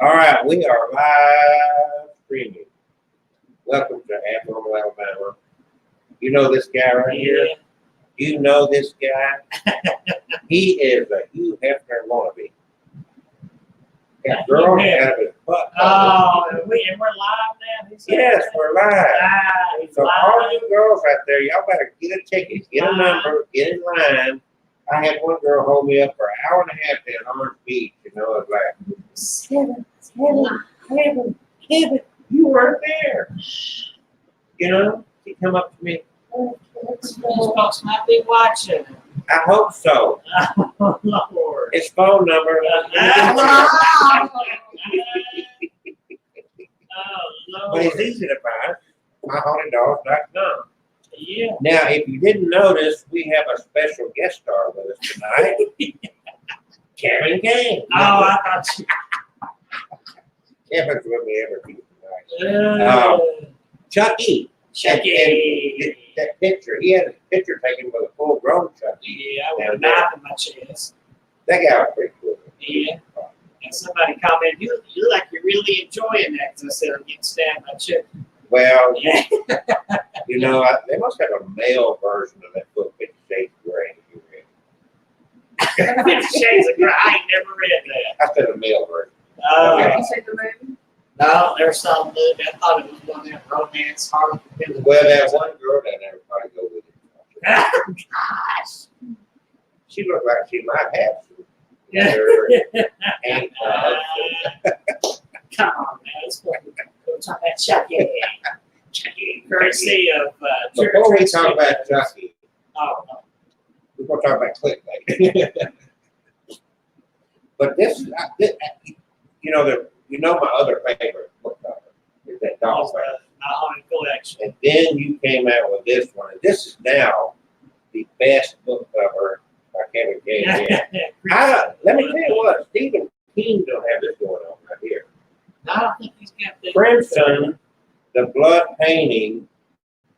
All right, we are live streaming. Welcome to Abnormal Alabama. You know this guy right here? You know this guy? He is a Hugh Hefner wannabe. That girl out of his butt. Oh, and we're live now? Yes, we're live. He's So live. all you girls out there, y'all better get a ticket, get a number, get in line. I had one girl hold me up for an hour and a half down Orange Beach, you know, it's like, Kevin, you weren't there. You know, she come up to me, These folks might be watching. I hope so. Oh, Lord. His phone number. Oh, But it's Lord. easy to find. MyHauntedDogs.com. Yeah. Now, if you didn't notice, we have a special guest star with us tonight. Kevin Kane. Oh, I thought you. Kevin's with me every week tonight. Chucky. Chucky. That picture, he had a picture taken with a full grown Chucky. Yeah, I would have knife in my chest. That guy was pretty cool. Yeah. And somebody commented, you look like you're really enjoying that. Because I said, I'm getting stabbed by Chucky. Well, Yeah. you know, they must have a male version of that book, 50 Shades of Grey. You read. 50 Shades of Grey. I ain't never read that. I said a male version. Uh, You said the movie? No, there's some movie. I thought it was one of them romance horror movies. Well, that one girl that never probably go with it. Gosh. She looked like she might have some. Yeah. And, Come on, man. Let's go talk about Chucky. Chucky, courtesy of before we talk about Chucky, Oh, no. we're going to talk about clickbait. But this, you know, my other favorite book cover is that dog My haunted collection. And then you came out with this one. And this is now the best book cover by Kevin Kane yet. Let me tell you what, Stephen King don't have this going on right here. I don't think he's got the Crimson, the blood painting.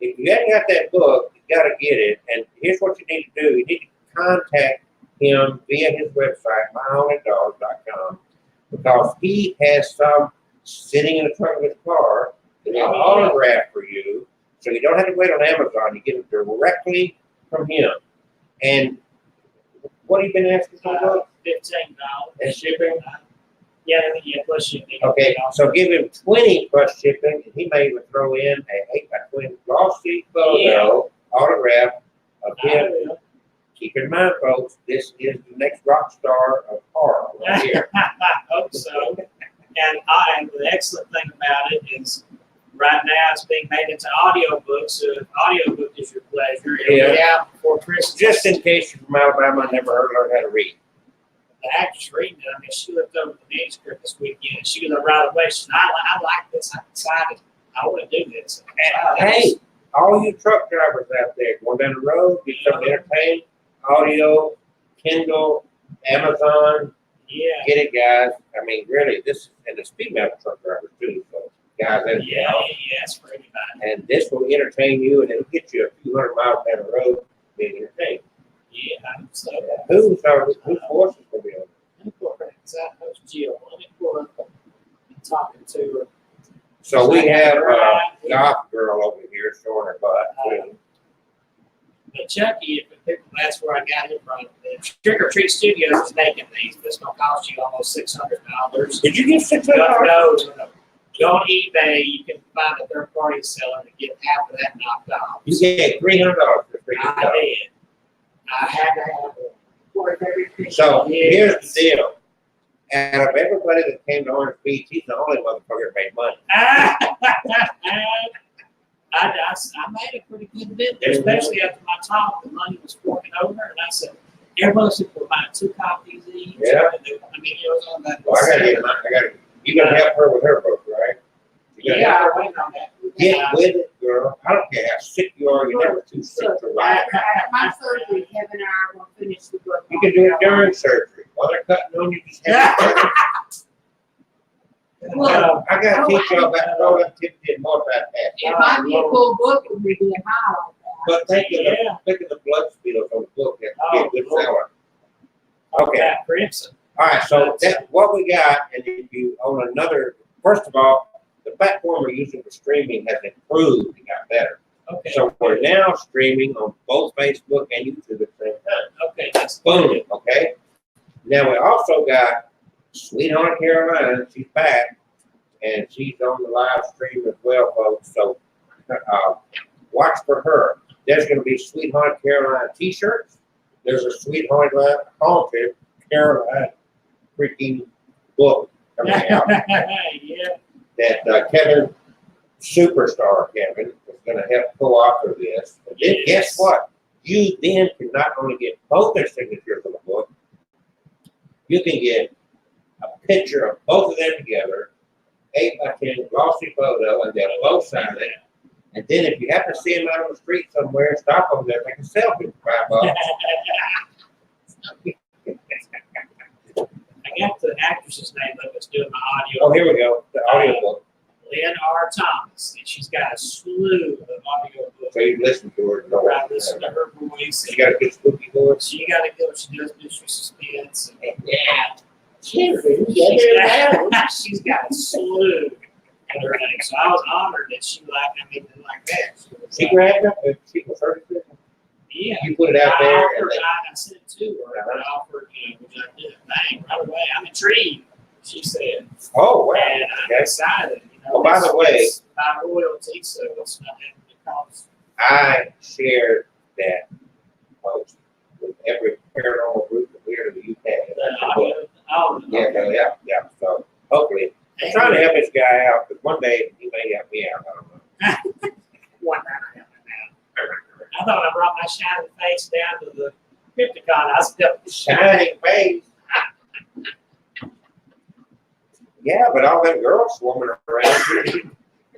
If you haven't got that book, you got to get it. And here's what you need to do. You need to contact him via his website, myhaunteddogs.com, because he has some sitting in the trunk of his car that he'll autograph for you. So you don't have to wait on Amazon. You get it directly from him. And what have you been asking for? $15. And shipping? Yeah, plus shipping. Okay, so give him 20 plus shipping, and he may even throw in a 8x20 glossy photo autograph of him. Keep in mind, folks, this is the next rock star of horror right here. I hope so. And the excellent thing about it is right now it's being made into audiobooks. So if audiobook is your pleasure, it'll be out before Christmas. Just in case you're from Alabama and never learned how to read. The actress reading it, I mean, she looked over the manuscript this weekend and she was right away. She said, I like this. I'm excited. I want to do this. Hey, all you truck drivers out there going down the road, get something entertained, audio, Kindle, Amazon. Yeah. Get it, guys. I mean, really, this, and it's female truck drivers too, so guys and Yeah, gals. yes, for anybody. And this will entertain you, and it'll get you a few hundred miles down the road being entertained. Yeah, so Whose voice is going to be on? let me pull her inside Coach Jill. Let me pull her up. I'm talking to her. So we have a goth girl over here showing her butt. too. But Chucky, if people, that's where I got it from. The Trick or Treat Studios is making these, but it's going to cost you almost $600. Did you get $600? No. Go on eBay, you can find a third party seller to get half of that knocked off. You get $300 for free. I did. I had to have it. Worth everything. So here's the deal. Out of everybody that came to Orange Beach, he's the only motherfucker that made money. I made a pretty good bit there, especially after my talk. The money was forking over, and I said, everybody should buy 2 copies each. Yeah. I mean, it was on that. Well, I gotta get mine. You gotta help her with her book, right? You gotta Yeah, help I went on that. her. Get with it, girl. I don't care how sick you are, you're never too sick to write. At my surgery, Kevin and I are going to finish the book. You can do it during surgery. While they're cutting on you, just have it. Well, I gotta teach y'all about productivity and multitasking. it might be a full book if we do a high like that. But think of the blood spills on the book. That could be a good seller. Okay. Crimson. All right, so that's what we got, and if you own another, first of all, the platform we're using for streaming has improved, it got better. Okay. So we're now streaming on both Facebook and YouTube at the same time. Okay, that's Boom, okay? Now we also got Sweetheart Carolina, she's back, and she's on the live stream as well, folks, so, watch for her. There's gonna be Sweetheart Carolina t-shirts, there's a Sweetheart Haunted Carolina freaking book coming out Yeah. that Kevin, superstar Kevin, is gonna help co-author this. And then guess what? You then can not only get both their signatures on the book, you can get a picture of both of them together, 8x10 glossy photo, and they'll both sign it. And then if you happen to see them out on the street somewhere, stop over there, take a selfie for $5. I got the actress's name that's doing my audio. Oh, here we go, the audio book. Lynn R. Thomas, and she's got a slew of audio books. So you listen to her. No, I listen to her voice. she got a good spooky voice. She got to go. She does mystery suspense. And she's got a slew in her name. So I was honored that she liked me like that. She grabbed it, she was her. Yeah. You put it out there. And then, I sent it to her. I offered, which I did. Bang, right away. I'm intrigued, she said. oh, wow. And I'm Okay. excited. Oh, by the way- it's by royalty, so it's not having to cost. I shared that post with every paranormal group that we're in the UK. The audio. Oh, Yeah. So hopefully, I'm trying to help this guy out, because one day he may help me out. I don't know. One night I helped him out. I thought I brought my shining face down to the Crypticon. I was still Shining face. Yeah, but all them girls swarming around.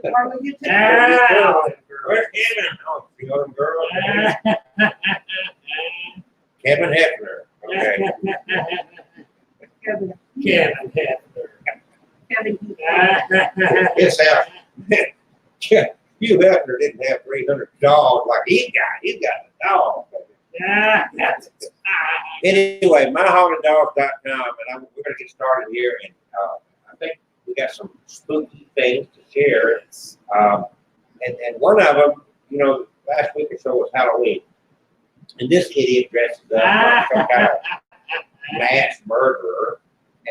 Where we get to? Ah, Where's Kevin? Oh, you know them girls? Kevin Hefner. Okay. Kevin, Kevin Hefner. Kevin, His house. Hugh Hefner didn't have 300 dogs like he got. He got a dog. Anyway, myhaunteddogs.com, and we're going to get started here. And I think we got some spooky things to share. And one of them, last week or so was Halloween. And this idiot dresses up like some kind of mass murderer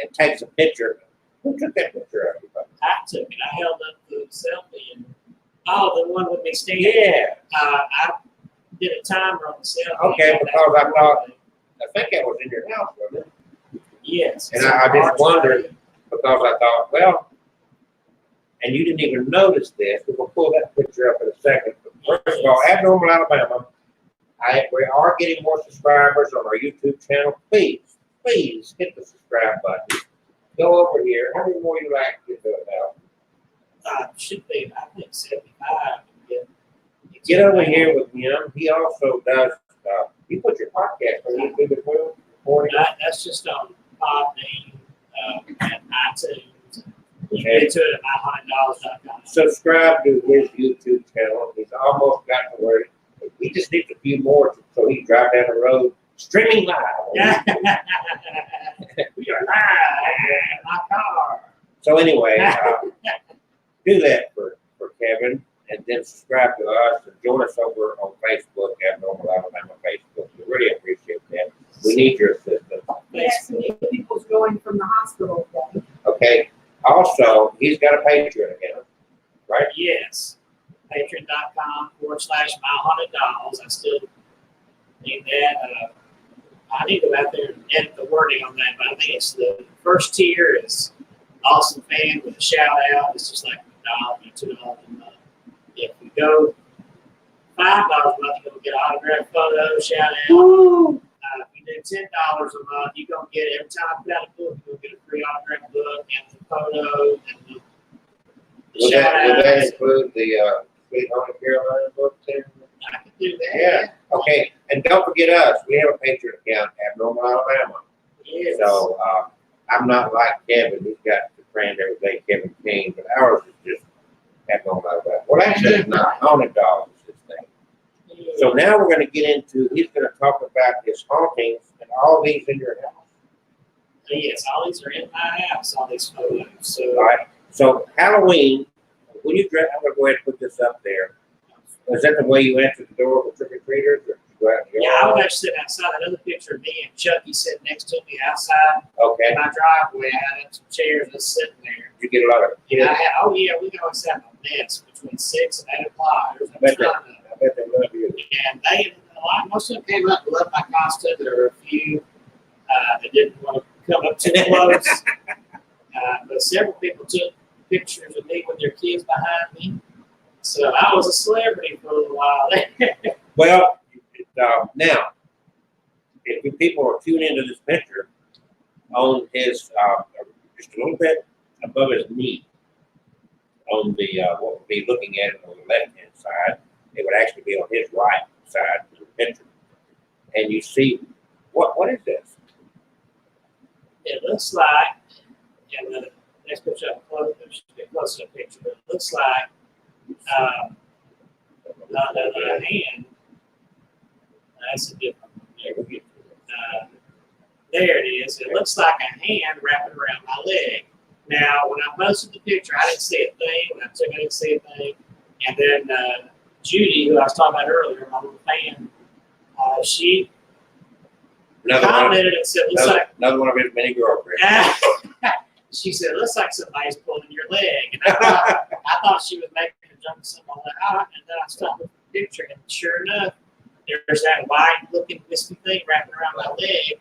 and takes a picture. Who took that picture of you? I took it. I held up the selfie and the one with me standing. Yeah. I did a timer on the selfie. Okay, because I thought, I think that was in your house, wasn't it? Yes. And I just wondered, because I thought, well, and you didn't even notice this, but we'll pull that picture up in a second. But first of all, Abnormal Alabama, we are getting more subscribers on our YouTube channel. Please hit the subscribe button. Go over here. How many more you like to do about? Should be, I think, 75. Get over here with him. He also does, you put your podcast on YouTube as well? Recording? That's just on Podbean and iTunes. You Okay. can get to it at myhaunteddogs.com. Subscribe to his YouTube channel. He's almost got to where he just needs a few more so he can drive down the road streaming live. We are live in my car. So anyway, do that for Kevin, and then subscribe to us and join us over on Facebook, Abnormal Alabama Facebook. We really appreciate that. We need your assistance. yes, and people's going from the hospital today. Okay. Also, he's got a Patreon account, right? Yes. Patreon.com/myhaunteddogs. I still need that. I need to go out there and edit the wording on that, but I think it's the first tier is awesome fan with a shout out. It's just like $1 or $2 a month. If we go $5 a month, you're gonna get an autographed photo, shout out. Woo! If you do $10 a month, you're gonna get every time I put out a book, you're gonna get a free autographed book and the photo and the Would shout that outs. include the Sweet Home Carolina book too? I can do that. Yeah. Okay. And don't forget us. We have a Patreon account, Abnormal Alabama. Yes. So I'm not like Kevin. He's got the brand everything Kevin King, but ours is just Abnormal Alabama. Well, actually, it's not. Haunted Dogs is his thing. So now we're going to get into, he's going to talk about his hauntings and all these in your house. yes, all these are in my house, all these photos, All so. right, so Halloween, when you dress, I'm gonna go ahead and put this up there. Is that the way you answer the door with trick or treaters, or you go out in the Yeah, I yard? was actually sitting outside. Another picture of me and Chucky sitting next to me outside Okay, in my driveway. I had some chairs just sitting there. you get a lot of kids. And I had, oh yeah, we always have a mess between 6 and 8 o'clock. There's a Bet ton of I bet they love you. and most of them came up and loved my costume. There were a few that didn't want to come up too close. But several people took pictures of me with their kids behind me. So I was a celebrity for a little while. Well, now, if you people are tuned into this picture, on his, just a little bit above his knee, on the, what would be looking at it on the left-hand side, it would actually be on his right side of the picture. And you see, what is this? It looks like, and the next picture up close, get closer to the picture, but it looks like not a hand. That's a different one. There, we'll get to it. There it is. It looks like a hand wrapping around my leg. Now, when I posted the picture, I didn't see a thing. When I took it, I didn't see a thing. And then Judy, who I was talking about earlier, my little fan, she Another commented and said, looks like, another one of his many girlfriends. she said, looks like somebody's pulling your leg. And I thought she was making a joke something like that. And then I stopped with the picture, and sure enough, there's that white-looking wispy thing wrapping around my leg.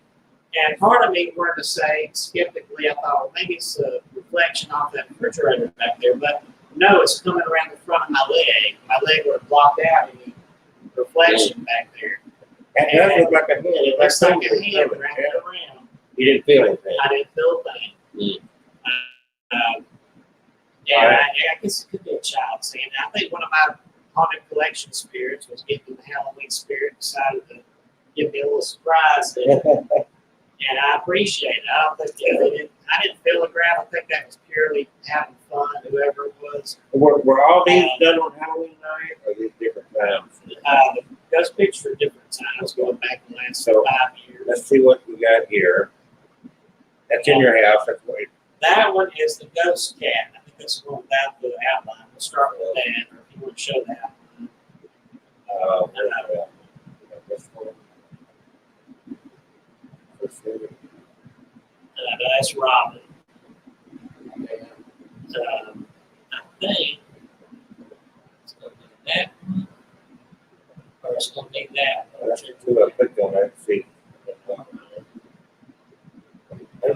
And part of me wanted to say, skeptically, I thought, well, maybe it's a reflection off that refrigerator back there. But no, it's coming around the front of my leg. My leg would have blocked out any reflection back there. That does look like a hand. It looks like a hand wrapping around. You didn't feel anything. I didn't feel a thing. Yeah, Alright. I guess it could be a child saying that. I think one of my haunted collection spirits was getting the Halloween spirit, decided to give me a little surprise there. And I appreciate it. I don't think I didn't feel a grab. I think that was purely having fun, whoever it was. Were all these done on Halloween night, or these different times? Those pictures are different times, going back the last So, 5 years. Let's see what we got here. That's in your house. That's what it, That one is the ghost cat. I think that's the one without the outline. We'll start with that, or if you want to show that. this one. This one. That's Robin. I think it's going to be that one, or it's going to be that one. That's two. I clicked on that. And see.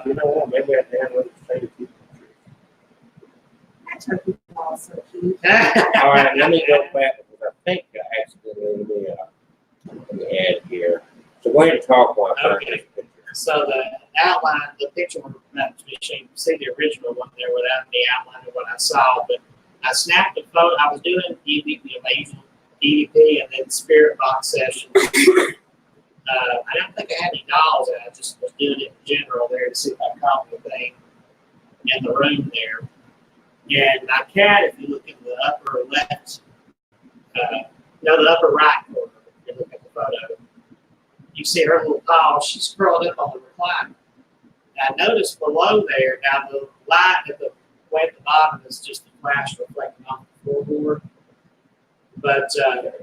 You know what? Maybe I can look at the same two That turkey ball is so cute. pictures. All right, let me go back because I think I accidentally let me add here. So go ahead and talk while I find this picture. So the outline, the picture one, not to be ashamed, you can see the original one there without the outline of what I saw, but I snapped a photo. I was doing EVP, amazing EVP, and then spirit box sessions. I don't think I had any dolls. I just was doing it in general there to see if I caught anything in the room there. And my cat, if you look in the upper left, no, the upper right corner, if you look at the photo, you see her little paw, she's curled up on the recliner. And I noticed below there, now the light at the way at the bottom is just the flash reflecting off the floorboard. But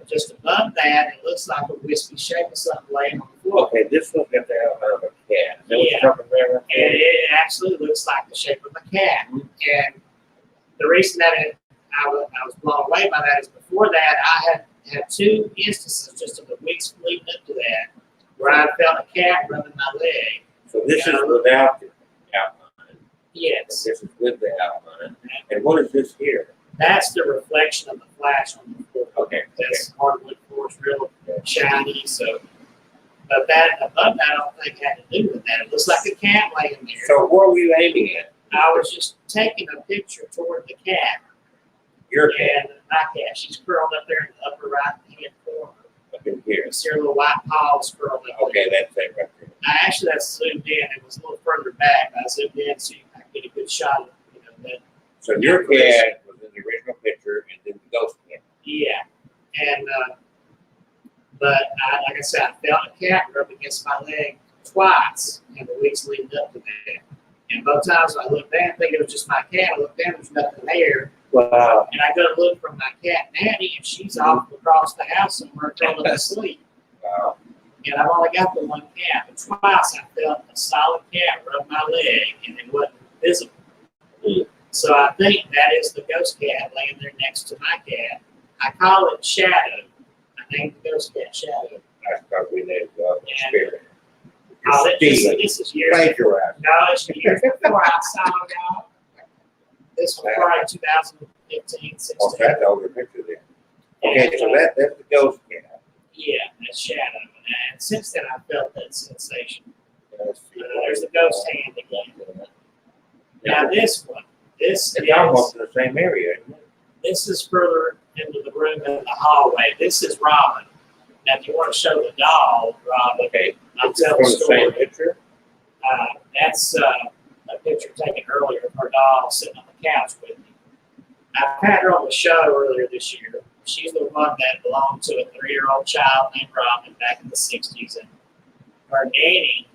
just above that, it looks like a wispy shape of something laying on the floor. Okay, this one's got the outline of a cat. Is that what Yeah. you're talking about? And it actually looks like the shape of a cat. And the reason that I was blown away by that is before that, I had two instances just in the weeks leading up to that where I felt a cat rubbing my leg. So this is without the outline. Yes. This is with the outline. And what is this here? That's the reflection of the flash on the floor. Okay. That's hardwood floor, it's real shiny. So, but that above that, I don't think had to do with that. It looks like a cat laying there. So where were you aiming at? I was just taking a picture toward the cat. Your cat And my cat, she's curled up there in the upper right hand corner. up in here. You see her little white paws curled up Okay, there. that's it right there. That's zoomed in. It was a little further back. I zoomed in so I could get a good shot of that. So your cat was in the original picture and then the ghost cat. Yeah. And, but like I said, I felt a cat rub against my leg. twice in the weeks leading up to that. And both times I looked down, thinking it was just my cat, I looked down, there's nothing there. Wow. And I go to look for my cat Natty, and she's off across the house somewhere curled up asleep. Wow. And I've only got the one cat, but twice I felt a solid cat rub my leg, and it wasn't visible. Hmm. So I think that is the ghost cat laying there next to my cat. I call it Shadow. I named the ghost cat Shadow. That's because we need Yeah. spirit. Oh, Stealing. this is years. Plagiarized. No, it's years before I saw it out. This was probably 2015, 16. Oh, that's the older picture there. Okay, so that's the ghost cat. Yeah, that's Shadow. And since then, I felt that sensation. Let's see. There's the ghost hand again. Now this one, It's almost in the same area, isn't it? this is further into the room in the hallway. This is Robin. Now, if you want to show the doll, Robin, Okay. I'll Is this tell from the the story. same picture? That's a picture taken earlier of her doll sitting on the couch with me. I had her on the show earlier this year. She's the one that belonged to a 3-year-old child named Robin back in the 60s. And her nanny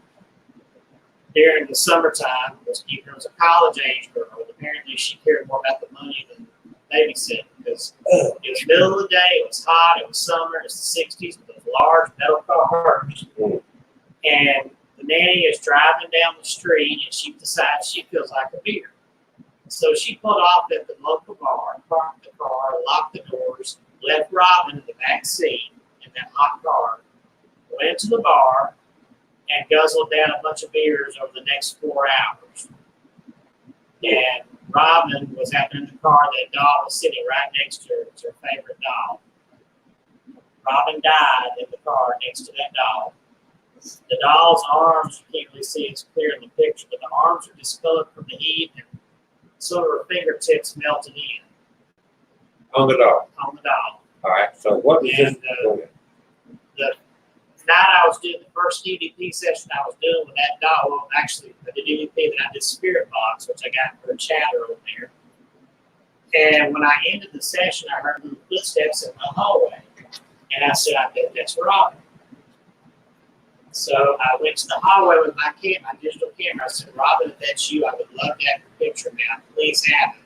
during the summertime was keeping her as a college age girl. Apparently, she cared more about the money than babysitting because it was the middle of the day, it was hot, it was summer, it was the 60s, with those large metal cars. Mm. And the nanny is driving down the street and she decides she feels like a beer. So she pulled off at the local bar, parked the car, locked the doors, left Robin in the back seat in that hot car, went into the bar, and guzzled down a bunch of beers over the next 4 hours. And Robin was out in the car. That doll was sitting right next to her. It was her favorite doll. Robin died in the car next to that doll. The doll's arms, you can't really see it's clear in the picture, but the arms are discolored from the heat, and some of her fingertips melted in On the dog. on the doll. All right, so what is this? And, The night I was doing the first DVP session I was doing with that doll, well, actually, the DVP that I did Spirit Box, which I got for a chatter over there. And when I ended the session, I heard little footsteps in the hallway. And I said, I bet that's Robin. So I went to the hallway with my digital camera. I said, Robin, if that's you, I would love to have your picture now. Please have it.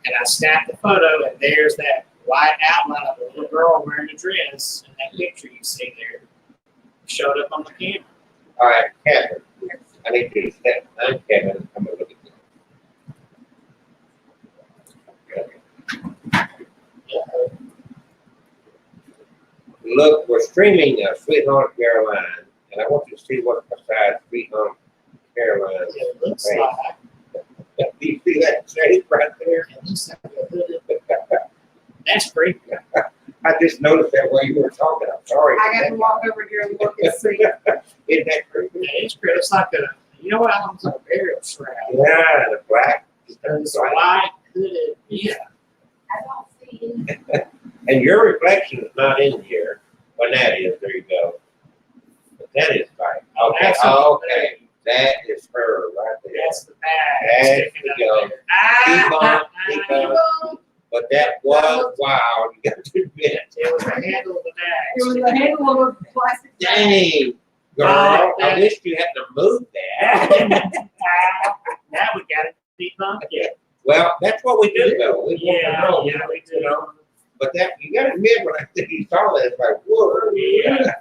And I snapped the photo, and there's that white outline of a little girl wearing a dress, and that picture you see there showed up on the camera. All right, Catherine, I need you to step. I'm Kevin. I'm going to look at this. Look, we're streaming Sweet Home Caroline, and I want you to see what's beside Sweet Home Caroline. It looks Right. like, Do you see that shape right there? it looks like a hooded. That's creepy. I just noticed that while you were talking. I'm sorry. I got to walk over here and look and see. Isn't that creepy? That is creepy. It's like you know what? It looks like a burial shroud. Yeah, the black. It's a white hooded, yeah. I don't see any. And your reflection is not in here. Well, that is. There you go. But that is right. Okay. That's Okay. That is her right there. That's the bag There sticking you up go. there. Keep on, keep on. But that was wow. You got to admit. It was the handle of the bag. It was the handle of a plastic bag. Dang, girl. Oh, I that- wish you had to move that. Now we got it debunked. Yeah, Well, that's what we do though. We yeah, want to know. yeah, we do. You know? But that you got to admit when I think you saw that, it's like whoa. Yeah.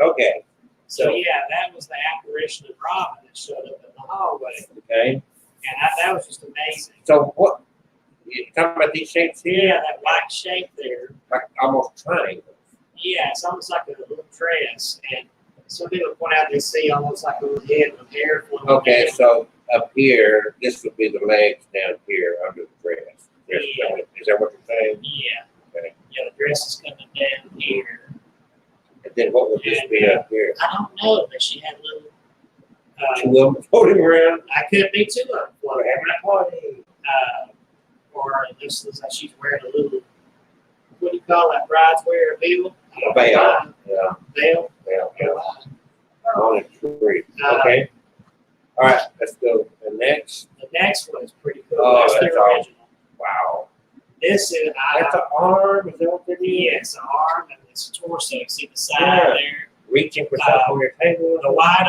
Okay. So yeah, that was the apparition of Robin that showed up in the hallway, Okay. and that was just amazing. So what? You talking about these shapes here? Yeah, that white shape there. Like almost triangles. Yeah, it's almost like a little dress, and some people point out they see almost like a little head with hair flowing. Okay, down. so up here, this would be the legs down here under the dress. Yeah. Is that what you're saying? Yeah. Okay. Yeah, the dress is coming down here. And then what would this be up here? I don't know, but she had little. Two of them floating around. I could be two of them We're floating. having a party. Or it just looks like she's wearing a little. What do you call that? Brides wear a veil. A veil. Yeah, Veil. yeah. On a tree. Uh, Okay. All right, let's go. The next. The next one is pretty cool. Oh, that's that's the all. original. Wow. This is That's an arm. Is that what that is? yeah, it's an arm and it's a torso. You see the side Yeah. there. reaching for something on your table. The wide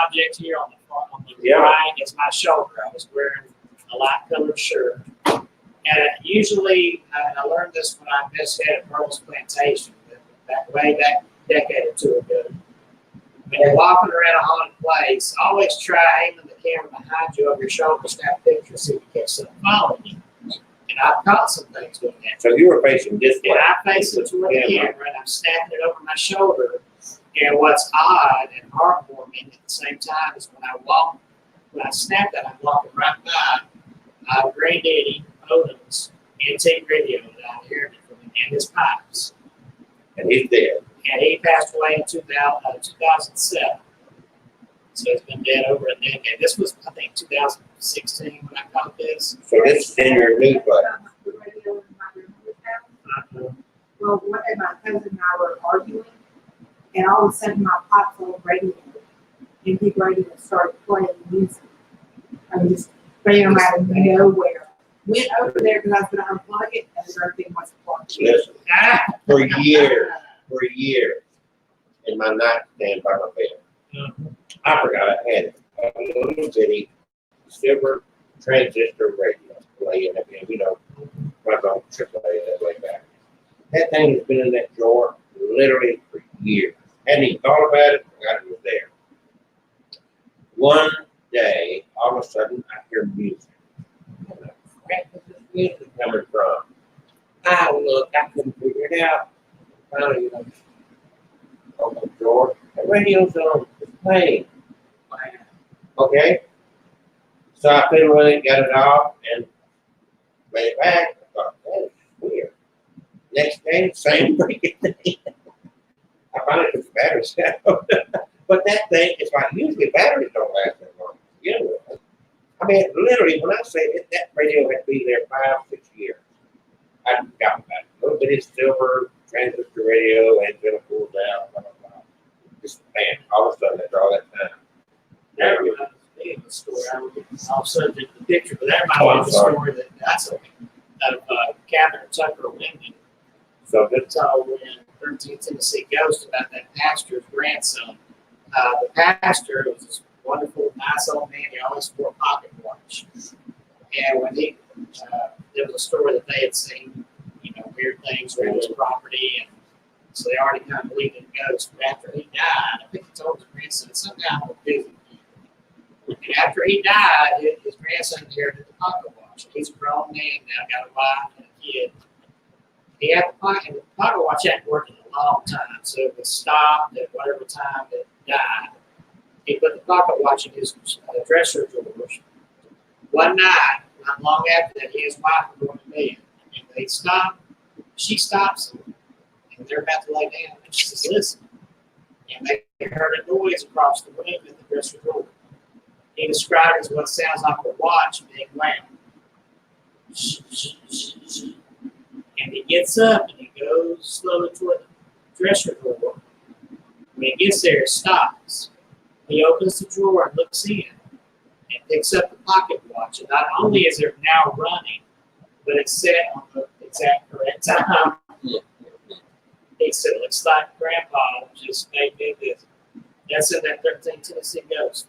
object here on the Yeah. right is my shoulder. I was wearing a light colored shirt. And usually, I learned this when I visited at Pearl's Plantation, way back a decade or two ago. When you're walking around a haunted place, always try aiming the camera behind you over your shoulder, snap pictures, see if you catch something following you. And I've caught some things doing that. So you were facing this way. And I face it toward the camera, and I'm snapping it over my shoulder. And what's odd and heartwarming at the same time is when I snap that, I'm walking right by Granddaddy Odom's antique radio that I inherited from him and his pipes. And he's dead. And he passed away in 2007. So he's been dead over a decade. This was, I think, 2016 when I caught this. So this is in your new place. The radio in my room was down. Well, one day my cousin and I were arguing, and all of a sudden my pot full of radio, and big radio started playing music. I mean, just bam out of nowhere. Went over there because I was going to unplug it, and everything was plugged in. Listen, Ah! for years, in my nightstand by my bed. I forgot I had it. A little bitty silver transistor radio playing up in, right on AAA that way back. That thing has been in that drawer literally for years. Hadn't even thought about it, forgot it was there. One day, all of a sudden, I hear music. Where is this music coming from? I looked, I couldn't figure it out. Finally, open the drawer. The radio's on. It's playing. Okay. So I fiddled with it, got it off, and laid it back. I thought, that is weird. Next day, same freaking thing. I finally took the batteries out. But that thing is like, usually batteries don't last that long. You know, I mean, literally, when I say it, that radio had to be there 5-6 years. I forgot about it. A little bit of silver transistor radio, antenna pulled down, blah, blah, blah. Just man, all of a sudden after all that time. That reminds me of the story. I'll send you the picture, but that Oh, reminds I'm me of the sorry. story that that's of Catherine Tucker Linden So this, told in 13th Tennessee Ghost about that pastor's grandson. The pastor was this wonderful, nice old man. He always wore a pocket watch. And when there was a story that they had seen, weird things around his property, and so they already kind of believed in ghosts. But after he died, I think he told his grandson, somehow I'm busy. And after he died, his grandson inherited the pocket watch. He's a grown man now, got a wife and a kid. He had the pocket watch hadn't worked in a long time, so it was stopped at whatever time it died. He put the pocket watch in his dresser drawers. One night, not long after that, he and his wife were going to bed. And they stopped. She stops them, and they're about to lay down. And she says, "Listen." And they heard a noise across the room in the dresser drawer. He described it as what sounds like a watch being wound. And he gets up and he goes slowly toward the dresser drawer. When he gets there, it stops. He opens the drawer and looks in and picks up the pocket watch. And not only is it now running, but it's set on the exact correct time. He said, "Looks like Grandpa just made me this." That's in that 13 Tennessee Ghost.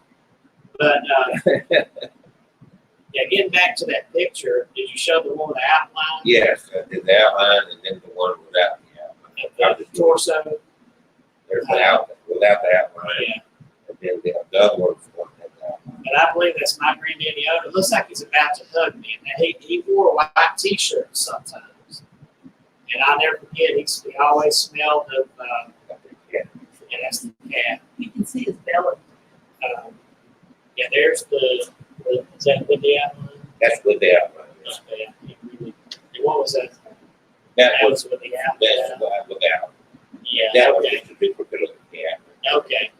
But yeah, getting back to that picture, did you show the one with the outline? yes, I did the outline and then the one without the outline. The torso? There's the outline, without the outline. Yeah. And then the other one's the one that the outline. And I believe that's my granddaddy Oda. It looks like he's about to hug me. And he wore a white t-shirt sometimes. And I'll never forget, he always smelled of, Yeah. and that's the cat. You can see his belly. Yeah, there's is that with the outline? That's with the outline. Yes. Okay, and what was that? That That was, was with the that's outline. without. Yeah, That was okay. just a duplicate of the outline. Okay.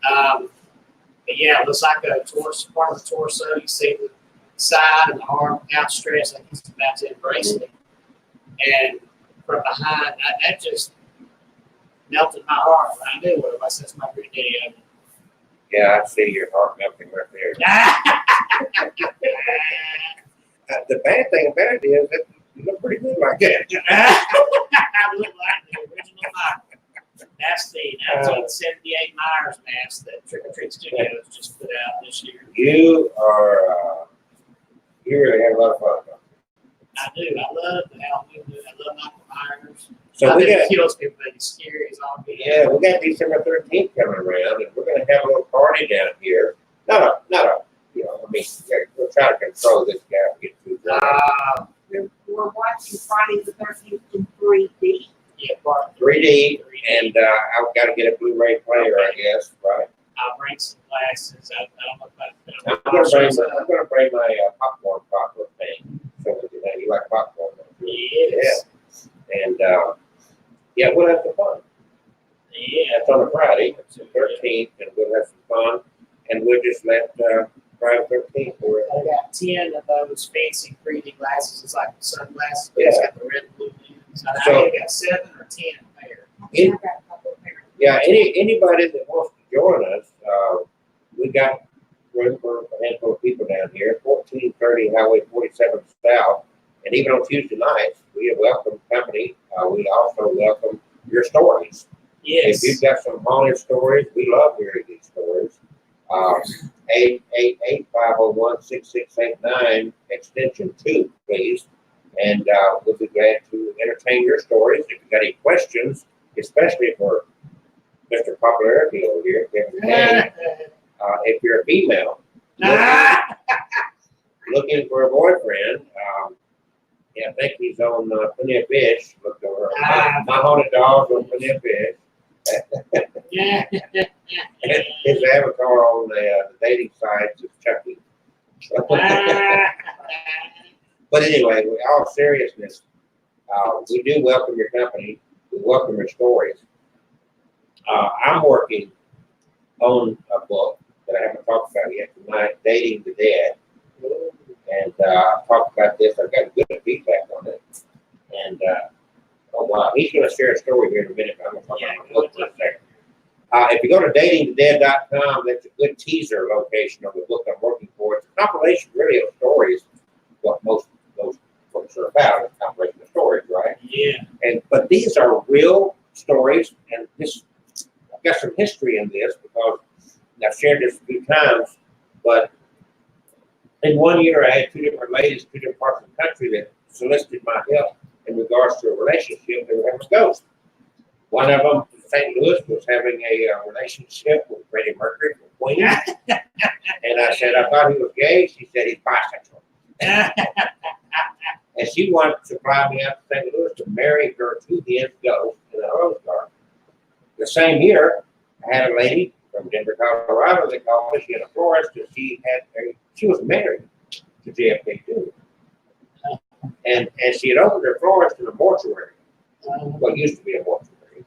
But yeah, it looks like a torso, part of the torso. You see the side and the arm outstretched like he's about to embrace it. And from behind, that just melted my heart when I knew what it was. That's my granddaddy Oda. Yeah, I see your heart melting right there. The bad thing about it is that you look pretty good like that. I look like the original Michael. That's the 1978 Myers mask that Trick or Treat Studios just put out this year. You are, you really had a lot of fun. I do. I love the Halloween movie. I love Michael Myers. So I we think got, he kills people, but he's scary as all get. yeah, we got December 13th coming around, and we're gonna have a little party down here. Not a, you know, I mean, we're trying to control this guy to get too drunk. We're watching Friday the 13th in 3D. Yeah, part 3D, and I've got to get a Blu-ray player, I guess, right? I'll bring some glasses. I don't know I'm about gonna bring my popcorn popper thing. So you like popcorn? Don't you? Yes. Yeah. And yeah, we'll have some fun. Yeah. That's on a Friday, it's the 13th, and we'll have some fun. And we'll just let Friday the 13th. I got 10 of those fancy 3D glasses. It's like sunglasses, but Yeah. it's got the red and blue lens. I So- either got 7 or 10 pair. In- I got a couple of pairs. Yeah, anybody that wants to join us, we got room for a handful of people down here, 1430 Highway 47 South. And even on Tuesday nights, we welcome company. We also welcome your stories. Yes. If you've got some haunted stories, we love hearing these stories. 888-501-6689, extension 2, please. And we'll be glad to entertain your stories. If you've got any questions, especially for Mr. Popularity over here, Kevin Kane, if you're a female looking for a boyfriend, yeah, I think he's on Plenty of Fish. Looked over. My haunted dogs on Plenty of Fish. Yeah. His avatar on the dating sites is Chucky. But anyway, with all seriousness, we do welcome your company. We welcome your stories. I'm working on a book that I haven't talked about yet tonight, Dating the Dead. And I've talked about this. I've got good feedback on it. And oh wow, he's going to share a story here in a minute. But I'm going to talk about my book for a second. If you go to datingthedead.com, that's a good teaser location of the book I'm working for. It's a compilation, really, of stories. What most of those books are about is a compilation of stories, right? Yeah. But these are real stories, and this I've got some history in this because I've shared this a few times. But in 1 year, I had 2 different ladies, 2 different parts of the country that solicited my help in regards to a relationship. They were having a ghost. One of them, St. Louis, was having a relationship with Freddie Mercury from Queen. And I said, I thought he was gay. She said he's bisexual. And she wanted to fly me out to St. Louis to marry her to his ghost in a rose garden. The same year, I had a lady from Denver, Colorado that called me. She had a florist, and she was married to JFK Jr. And she had opened her florist in a mortuary, what used to be a mortuary.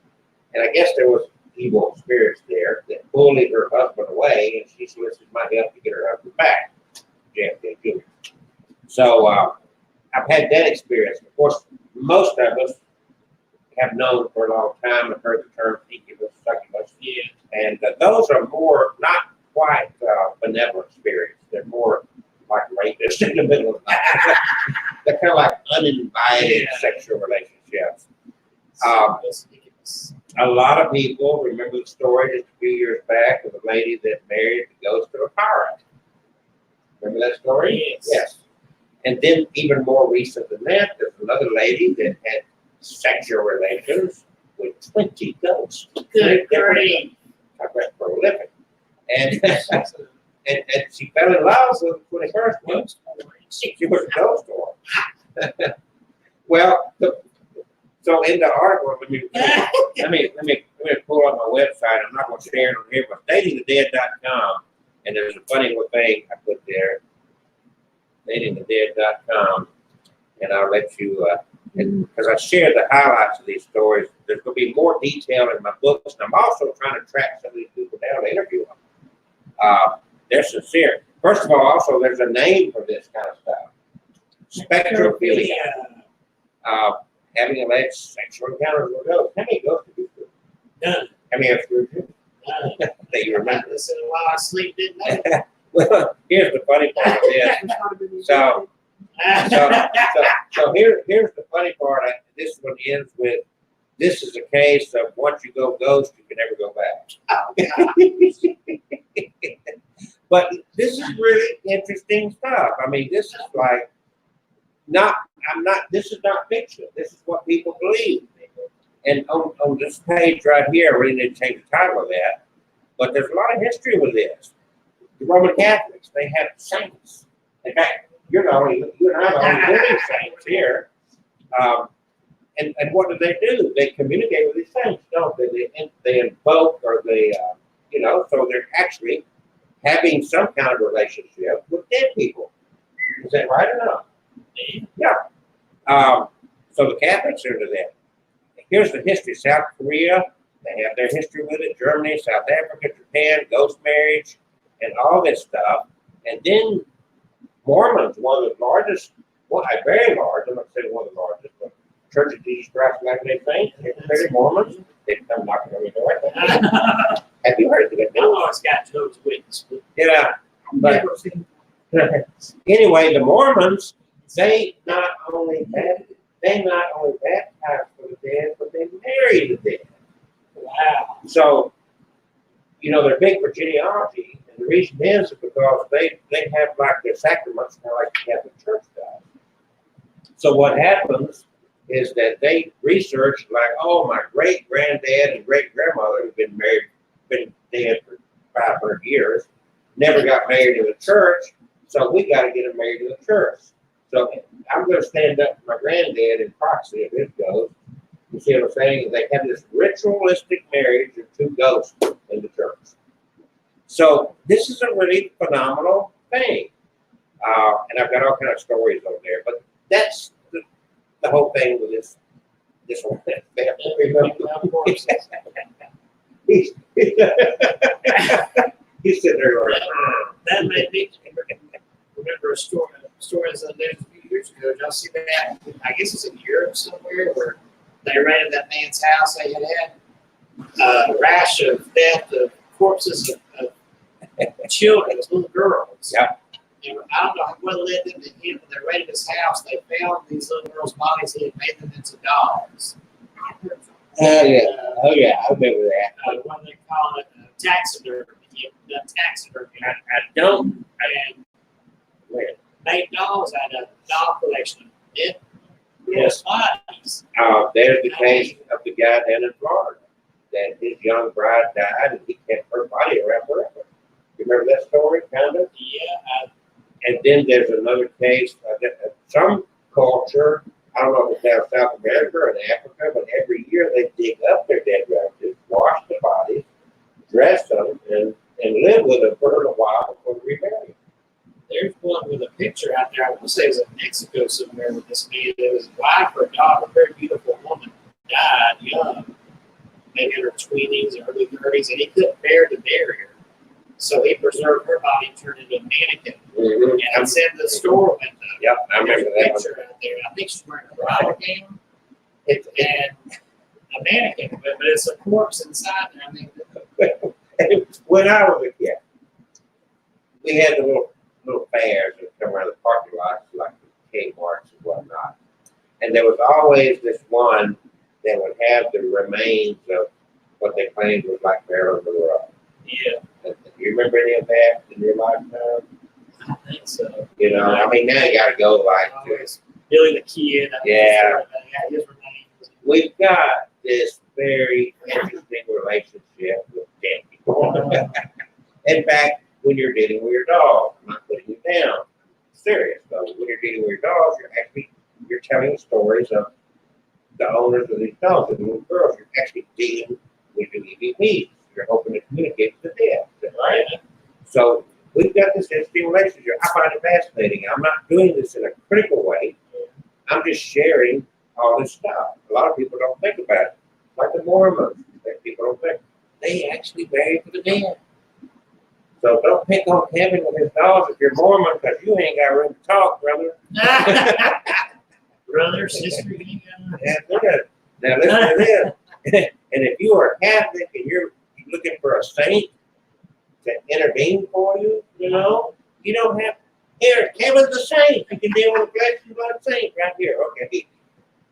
And I guess there was evil spirits there that bullied her husband away, and she solicited my help to get her husband back, JFK Jr. So I've had that experience. Of course, most of us have known for a long time and heard the term incubus, succubus. Yeah. And those are more, not quite benevolent spirits. They're more like rapists in the middle of the night. They're kind of like uninvited sexual relationships. A lot of people remember the story just a few years back of a lady that married the ghost of a pirate. Remember that story? Yes. And then even more recent than that, there's another lady that had sexual relations with 20 ghosts. Good grief. I read prolific. And, and she fell in love with the 21st one. She was a ghost story. Well, so in the article, let me pull up my website. I'm not going to share it on here, but datingthedead.com, and there's a funny little thing I put there, datingthedead.com, and I'll let you, because I shared the highlights of these stories. There's going to be more detail in my books, and I'm also trying to track some of these people down to interview them. They're sincere. First of all, also, there's a name for this kind of stuff. Spectrophilia. Having alleged sexual encounters with ghosts. How many ghosts did you do? None. How many have you do? None. That you remember? Listen, while I sleep, didn't know. Well, here's the funny part of this. So here's the funny part. This one ends with this is a case of once you go ghost, you can never go back. But this is really interesting stuff. I mean, this is like this is not fiction. This is what people believe. And on this page right here, I really need to change the title of that, but there's a lot of history with this. The Roman Catholics, they have saints. In fact, you and I are the only living saints here. And what do? They communicate with these saints, don't they? They invoke or they, so they're actually having some kind of relationship with dead people. Is that right or not? Yeah. So the Catholics are into that. Here's the history. South Korea, they have their history with it. Germany, South Africa, Japan, ghost marriage, and all this stuff. And then Mormons, one of the largest, very large, I'm not saying one of the largest, but Church of Jesus Christ of Latter-day Saints, they're Mormons. They come knocking on your door. Have you heard of that? I've always got Jehovah's Witness. Yeah. But anyway, the Mormons, they not only baptize for the dead, but they marry the dead. Wow. So, they're big for genealogy, and the reason is because they have like their sacraments, kind of like the Catholic Church does. So what happens is that they research like, oh, my great granddad and great grandmother have been dead for 500 years, never got married in the church, so we got to get them married in the church. So I'm going to stand up for my granddad in proxy of his ghost. You see what I'm saying? They have this ritualistic marriage of two ghosts in the church. So this is a really phenomenal thing. And I've got all kinds of stories over there, but that's the whole thing with this one. Of course. He's sitting there going, That made me remember a story on the news a few years ago. Did y'all see that? I guess it's in Europe somewhere where they raided that man's house. They had a rash of death of corpses of children, those little girls. Yep. And I don't know what led them to him, but they raided his house. They found these little girls' bodies and made them into dolls. oh yeah, I remember that. What they call it, taxidermy. Taxidermy. I don't. And made dolls out of doll collection of dead Yes. bodies. There's the case of the guy down in Florida that his young bride died and he kept her body around forever. You remember that story, kind of? Yeah. And then there's another case that some culture, I don't know if it's down South America or in Africa, but every year they dig up their dead relatives, wash the bodies, dress them, and live with them for a little while before they rebury them. There's one with a picture out there. I want to say it was in Mexico somewhere with this man. It was his wife or daughter, a very beautiful woman, died young, maybe in her 20s or early 30s, and he couldn't bear to bury her. So he preserved her body and turned into a mannequin. Mm-hmm. And it's in the store window. Yep, I remember There's a that one. picture out there. I think she's wearing a bridal gown and a mannequin, but it's a corpse inside there. I mean, When I was a kid, we had the little fairs that come around the parking lots, like the Kmarts and whatnot. And there was always this one that would have the remains of what they claimed was like Marilyn Monroe. yeah, Do you remember any of that in your lifetime? I think so. I mean, now you got to go like this. Billy the Kid. I think Yeah. his remains. We've got this very interesting relationship with dead people. In fact, when you're dealing with your dog, I'm not putting you down. Serious though, when you're dealing with your dogs, you're telling stories of the owners of these dogs, the little girls. You're actually dealing with your EVPs. You're hoping to communicate with the dead, right? So we've got this interesting relationship. I find it fascinating. I'm not doing this in a critical way. I'm just sharing all this stuff. A lot of people don't think about it. Like the Mormons, that people don't think. They actually bury for the dead. So don't pick on Kevin with his dogs if you're Mormon, because you ain't got room to talk, brother. Brother, sister, you got Yeah, good. Now listen to this. And if you are Catholic and you're looking for a saint to intervene for you, you don't have. Here, Kevin's the saint. You can deal with a flesh and blood saint right here. Okay.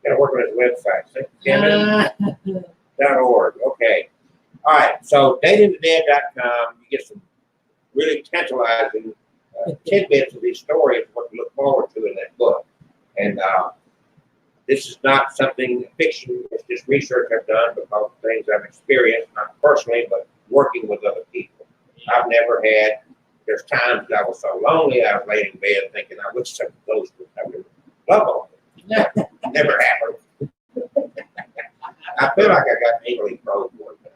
Gotta work on his website. Kevin.org. Okay. All right. So datingthedead.com. You get some really tantalizing tidbits of these stories, what to look forward to in that book. And this is not something fiction. It's just research I've done because of things I've experienced, not personally, but working with other people. I've never had. There's times that I was so lonely, I was laying in bed thinking, I wish some of those would have love on me. Never happened. I feel like I got anally probed one time.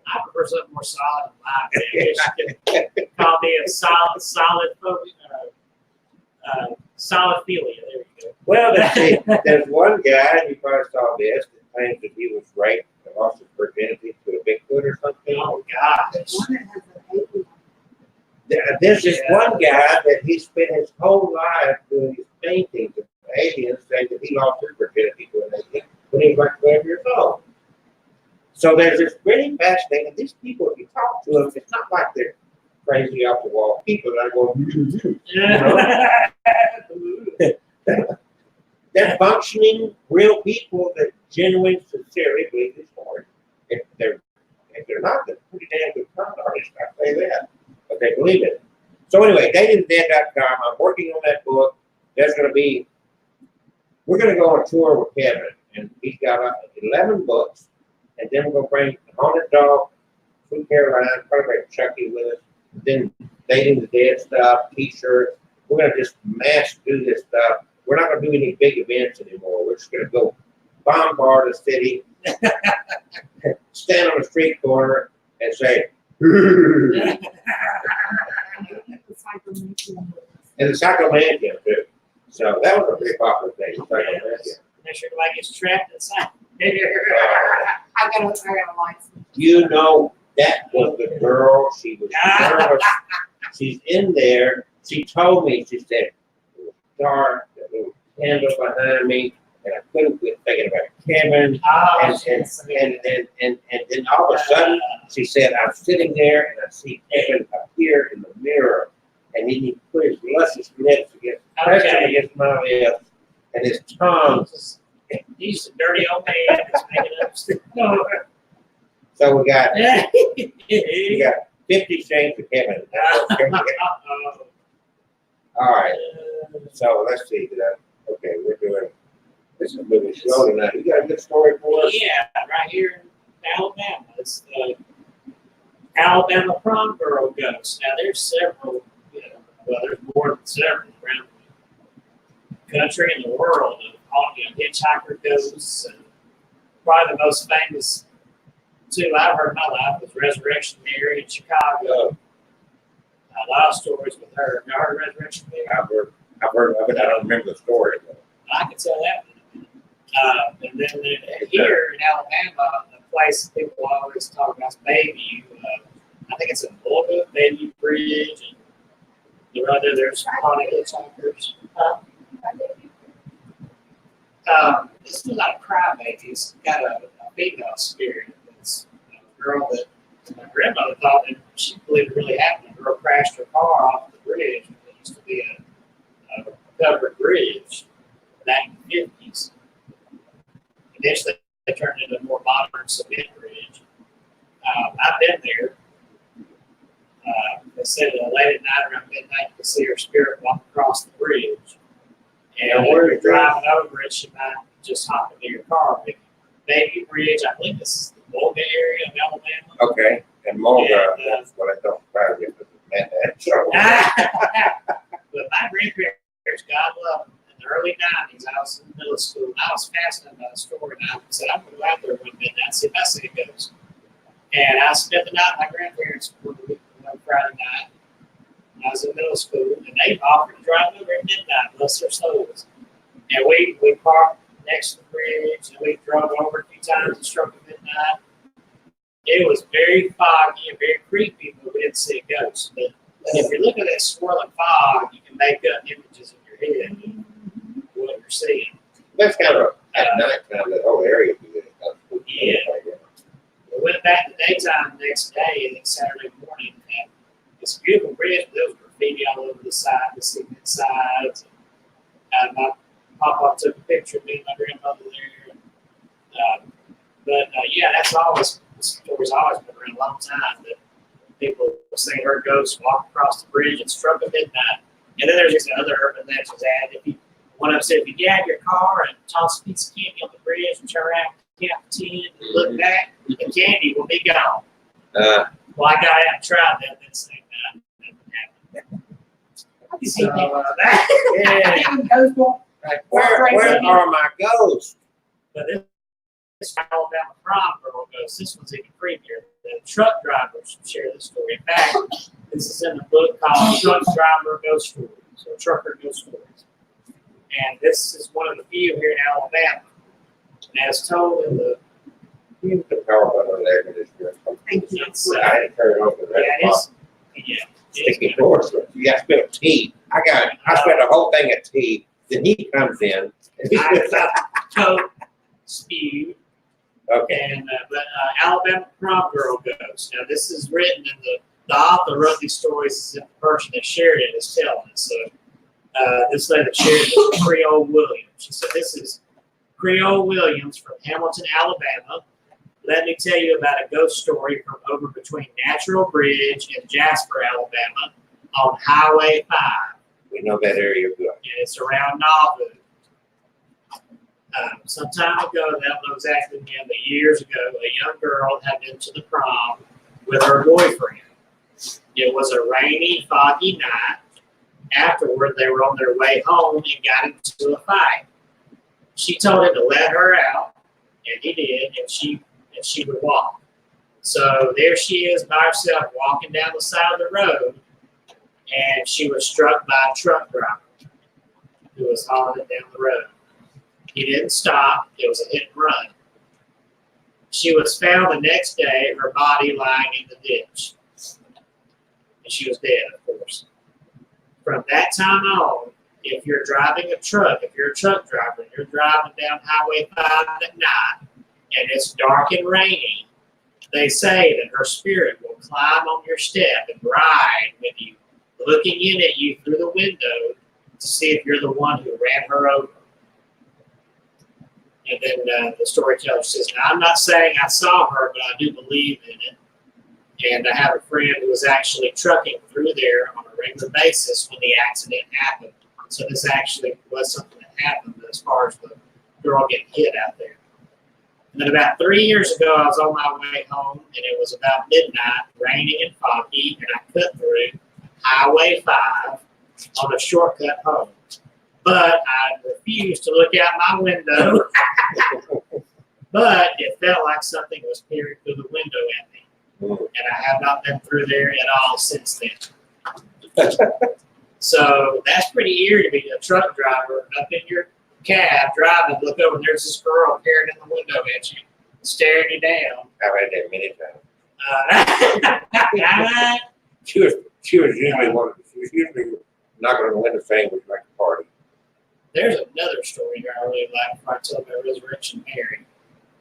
I prefer something more solid than mine. Man. You call me a solid philia. There you go. Well, there's one guy, and you probably saw this, that claims that he was raped and lost his virginity to a Bigfoot or something. Oh God. One that has an alien. There's this one guy that he spent his whole life doing his paintings of aliens, saying that he lost his virginity to an alien when he was like 12 years old. So there's this really fascinating. These people, if you talk to them, it's not like they're crazy off the wall people that are going, they're functioning real people that genuinely, sincerely believe this story. If they're not, they're pretty damn good con artists, I say that. But they believe it. So anyway, datingthedead.com. I'm working on that book. We're going to go on a tour with Kevin, and he's got 11 books, and then we're going to bring the Haunted Dog, Sweet Caroline, probably bring Chucky with us, then Dating the Dead stuff, t-shirts. We're going to just mass do this stuff. We're not going to do any big events anymore. We're just going to go bombard the city, stand on the street corner, and say, and the Sacramento too. So that was a pretty popular thing. Make sure nobody gets trapped inside. I got a license. You know, that was the girl. She was nervous. She's in there. She told me, she said, it was dark, there was a little candle behind me, and I couldn't quit thinking about Kevin. And then all of a sudden, she said, I'm sitting there and I see Kevin appear in the mirror, and then he put his luscious lips against my lips, and his tongue. He's a dirty old man that's making up stuff. So we got 50 Shades of Kevin. All right. So let's see. Okay, we're doing. This is moving slow tonight. You got a good story for us? Yeah, right here in Alabama. It's the Alabama Prom Girl Ghost. Now, there's several, there's more than several around the country and the world of hitchhiker ghosts. And probably the most famous two I've heard in my life was Resurrection Mary in Chicago. A lot of stories with her. Have you heard of Resurrection Mary? I've heard of it. I don't remember the story. I can tell that. And then here in Alabama, the place people always talk about is Bayview. I think it's in Louisville, Bayview Bridge, and there's haunted hitchhikers. This is like Crybaby. It's got a female spirit. It's a girl that my grandmother thought that she believed it really happened. A girl crashed her car off the bridge. It used to be a covered bridge back in the 50s. Eventually, they turned it into a more modern cement bridge. I've been there. They said late at night around midnight, you could see her spirit walk across the bridge. And when you're driving over it, she might just hop into your car. Bayview Bridge, I believe this is the Volga area of Alabama. Okay, and Mulga, that's what I don't surprise you because it's meant that. But my grandparents, God love them, in the early 90s, I was in middle school, and I was fascinated by the story, and I said, I'm going to go out there one midnight and see if I see a ghost. And I spent the night with my grandparents one Friday night. I was in middle school, and they offered to drive over at midnight, bless their souls. And we parked next to the bridge, and we drove over a few times and struck at midnight. It was very foggy and very creepy, but we didn't see a ghost. But if you look at that swirling fog, you can make up images in your head of what you're seeing. That's kind of at night time, that whole area. Yeah. We went back to daytime the next day, and then Saturday morning, and it's a beautiful bridge, but there was graffiti all over the side, the cement sides. My papa took a picture of me and my grandmother there. Yeah, that's always, the story's always been around a long time that people say heard ghosts walk across the bridge and struck at midnight. And then there's just other urban legends added. If you, one of them said, if you get out of your car and toss a piece of candy on the bridge and turn around, count to 10 and look back, the candy will be gone. Well, I got out and tried that same night. Nothing happened. So, Yeah. Those will- Like, where are my ghosts? but this Alabama prom girl goes, this one's even creepier. The truck drivers share this story. In fact, this is in the book called Truck Driver Ghost Stories, or Trucker Ghost Stories. And this is one of the few here in Alabama. And as told in the, You can power button on there for this year. Thank you. it's, I had to turn it on for the yeah, red it box. is, yeah, Sticky it's doors. You got to spill tea. I spent a whole thing of tea. Then he comes in. Coke, spewed, Okay. and Alabama prom girl goes. Now this is written in the author wrote these stories is the person that shared it is telling it. So this lady that shared it was Creole Williams. She said, "This is Creole Williams from Hamilton, Alabama. Let me tell you about a ghost story from over between Natural Bridge and Jasper, Alabama, on Highway 5. We know that area good. And it's around Nauvoo. Some time ago, I don't know exactly when, but years ago, a young girl had been to the prom with her boyfriend. It was a rainy, foggy night. Afterward, they were on their way home and got into a fight. She told him to let her out, and he did, and she would walk. So there she is by herself walking down the side of the road, and she was struck by a truck driver who was hauling it down the road. He didn't stop. It was a hit and run. She was found the next day, her body lying in the ditch. And she was dead, of course. From that time on, if you're driving a truck, if you're a truck driver and you're driving down Highway 5 at night and it's dark and rainy, they say that her spirit will climb on your step and ride with you, looking in at you through the window to see if you're the one who ran her over. And then the storyteller says, now, I'm not saying I saw her, but I do believe in it. And I have a friend who was actually trucking through there on a regular basis when the accident happened. So this actually was something that happened as far as the girl getting hit out there. And then about 3 years ago, I was on my way home, and it was about midnight, raining and foggy, and I cut through Highway 5 on a shortcut home. But I refused to look out my window. But it felt like something was peering through the window at me. And I have not been through there at all since then. So that's pretty eerie to be a truck driver up in your cab driving, look over, and there's this girl peering in the window at you, staring you down. I've had that many times. She was usually knocking on the window saying we'd like to party. There's another story here I really like before I tell about Resurrection Mary.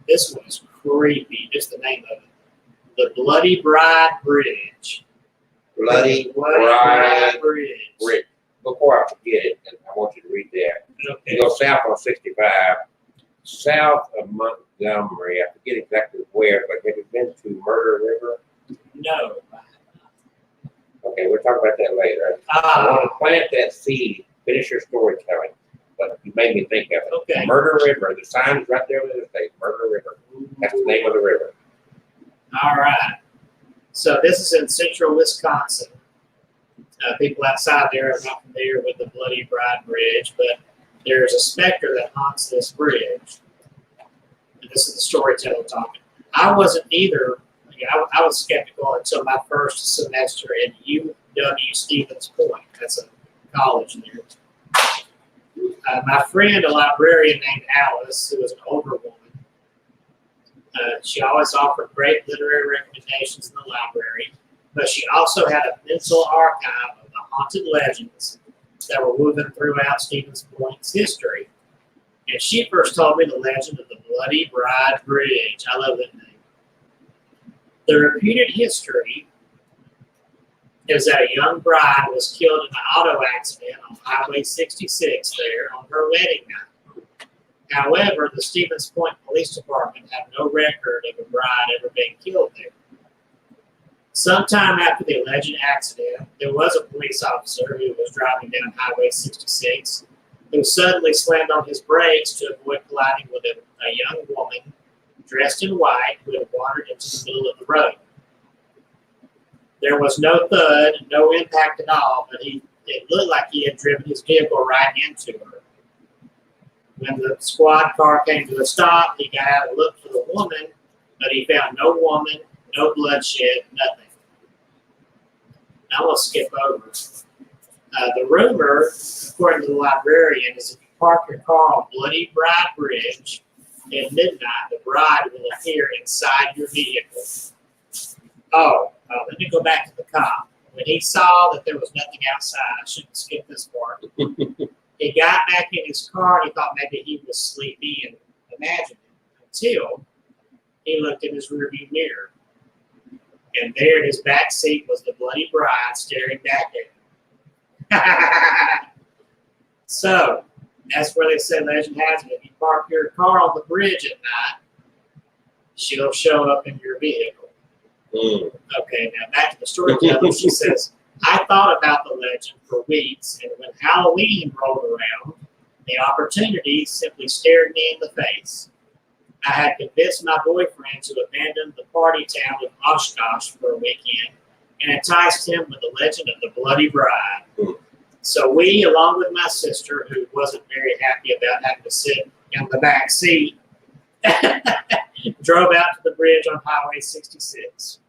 This one is creepy, just the name of it. The Bloody Bride Bridge. Bloody Bride Bridge. Bridge. Before I forget it, and I want you to read that. Okay. You go south on 65, south of Montgomery. I forget exactly where, but have you been to Murder River? No. Okay, we'll talk about that later. I want to plant that seed, finish your storytelling, but you made me think of it. Okay. Murder River, the sign is right there with the state, Murder River. That's the name of the river. All right. So this is in central Wisconsin. People outside there are not familiar with the Bloody Bride Bridge, but there's a specter that haunts this bridge. And this is the storyteller talking. I wasn't either. I was skeptical until my first semester at UW Stevens Point. That's a college there. My friend, a librarian named Alice, who was an older woman, she always offered great literary recommendations in the library, but she also had a mental archive of the haunted legends that were woven throughout Stevens Point's history. And she first told me the legend of the Bloody Bride Bridge. I love that name. The reputed history It was that a young bride was killed in an auto accident on Highway 66 there on her wedding night. However, the Stevens Point Police Department have no record of a bride ever being killed there. Sometime after the alleged accident, there was a police officer who was driving down Highway 66 who suddenly slammed on his brakes to avoid colliding with a young woman dressed in white who had wandered into the middle of the road. There was no thud, no impact at all, but it looked like he had driven his vehicle right into her. When the squad car came to a stop, he got out and looked for the woman, but he found no woman, no bloodshed, nothing. Now we'll skip over. The rumor, according to the librarian, is if you park your car on Bloody Bride Bridge at midnight, the bride will appear inside your vehicle. Let me go back to the cop. When he saw that there was nothing outside, I shouldn't skip this part. He got back in his car and he thought maybe he was sleepy and imagined it until he looked in his rearview mirror. And there in his back seat was the bloody bride staring back at him. So, that's where they say legend has it. If you park your car on the bridge at night, she'll show up in your vehicle. Okay, now back to the storytelling. She says, I thought about the legend for weeks, and when Halloween rolled around, the opportunity simply stared me in the face. I had convinced my boyfriend to abandon the party town of Oshkosh for a weekend and enticed him with the legend of the Bloody Bride. So we, along with my sister, who wasn't very happy about having to sit in the back seat, drove out to the bridge on Highway 66.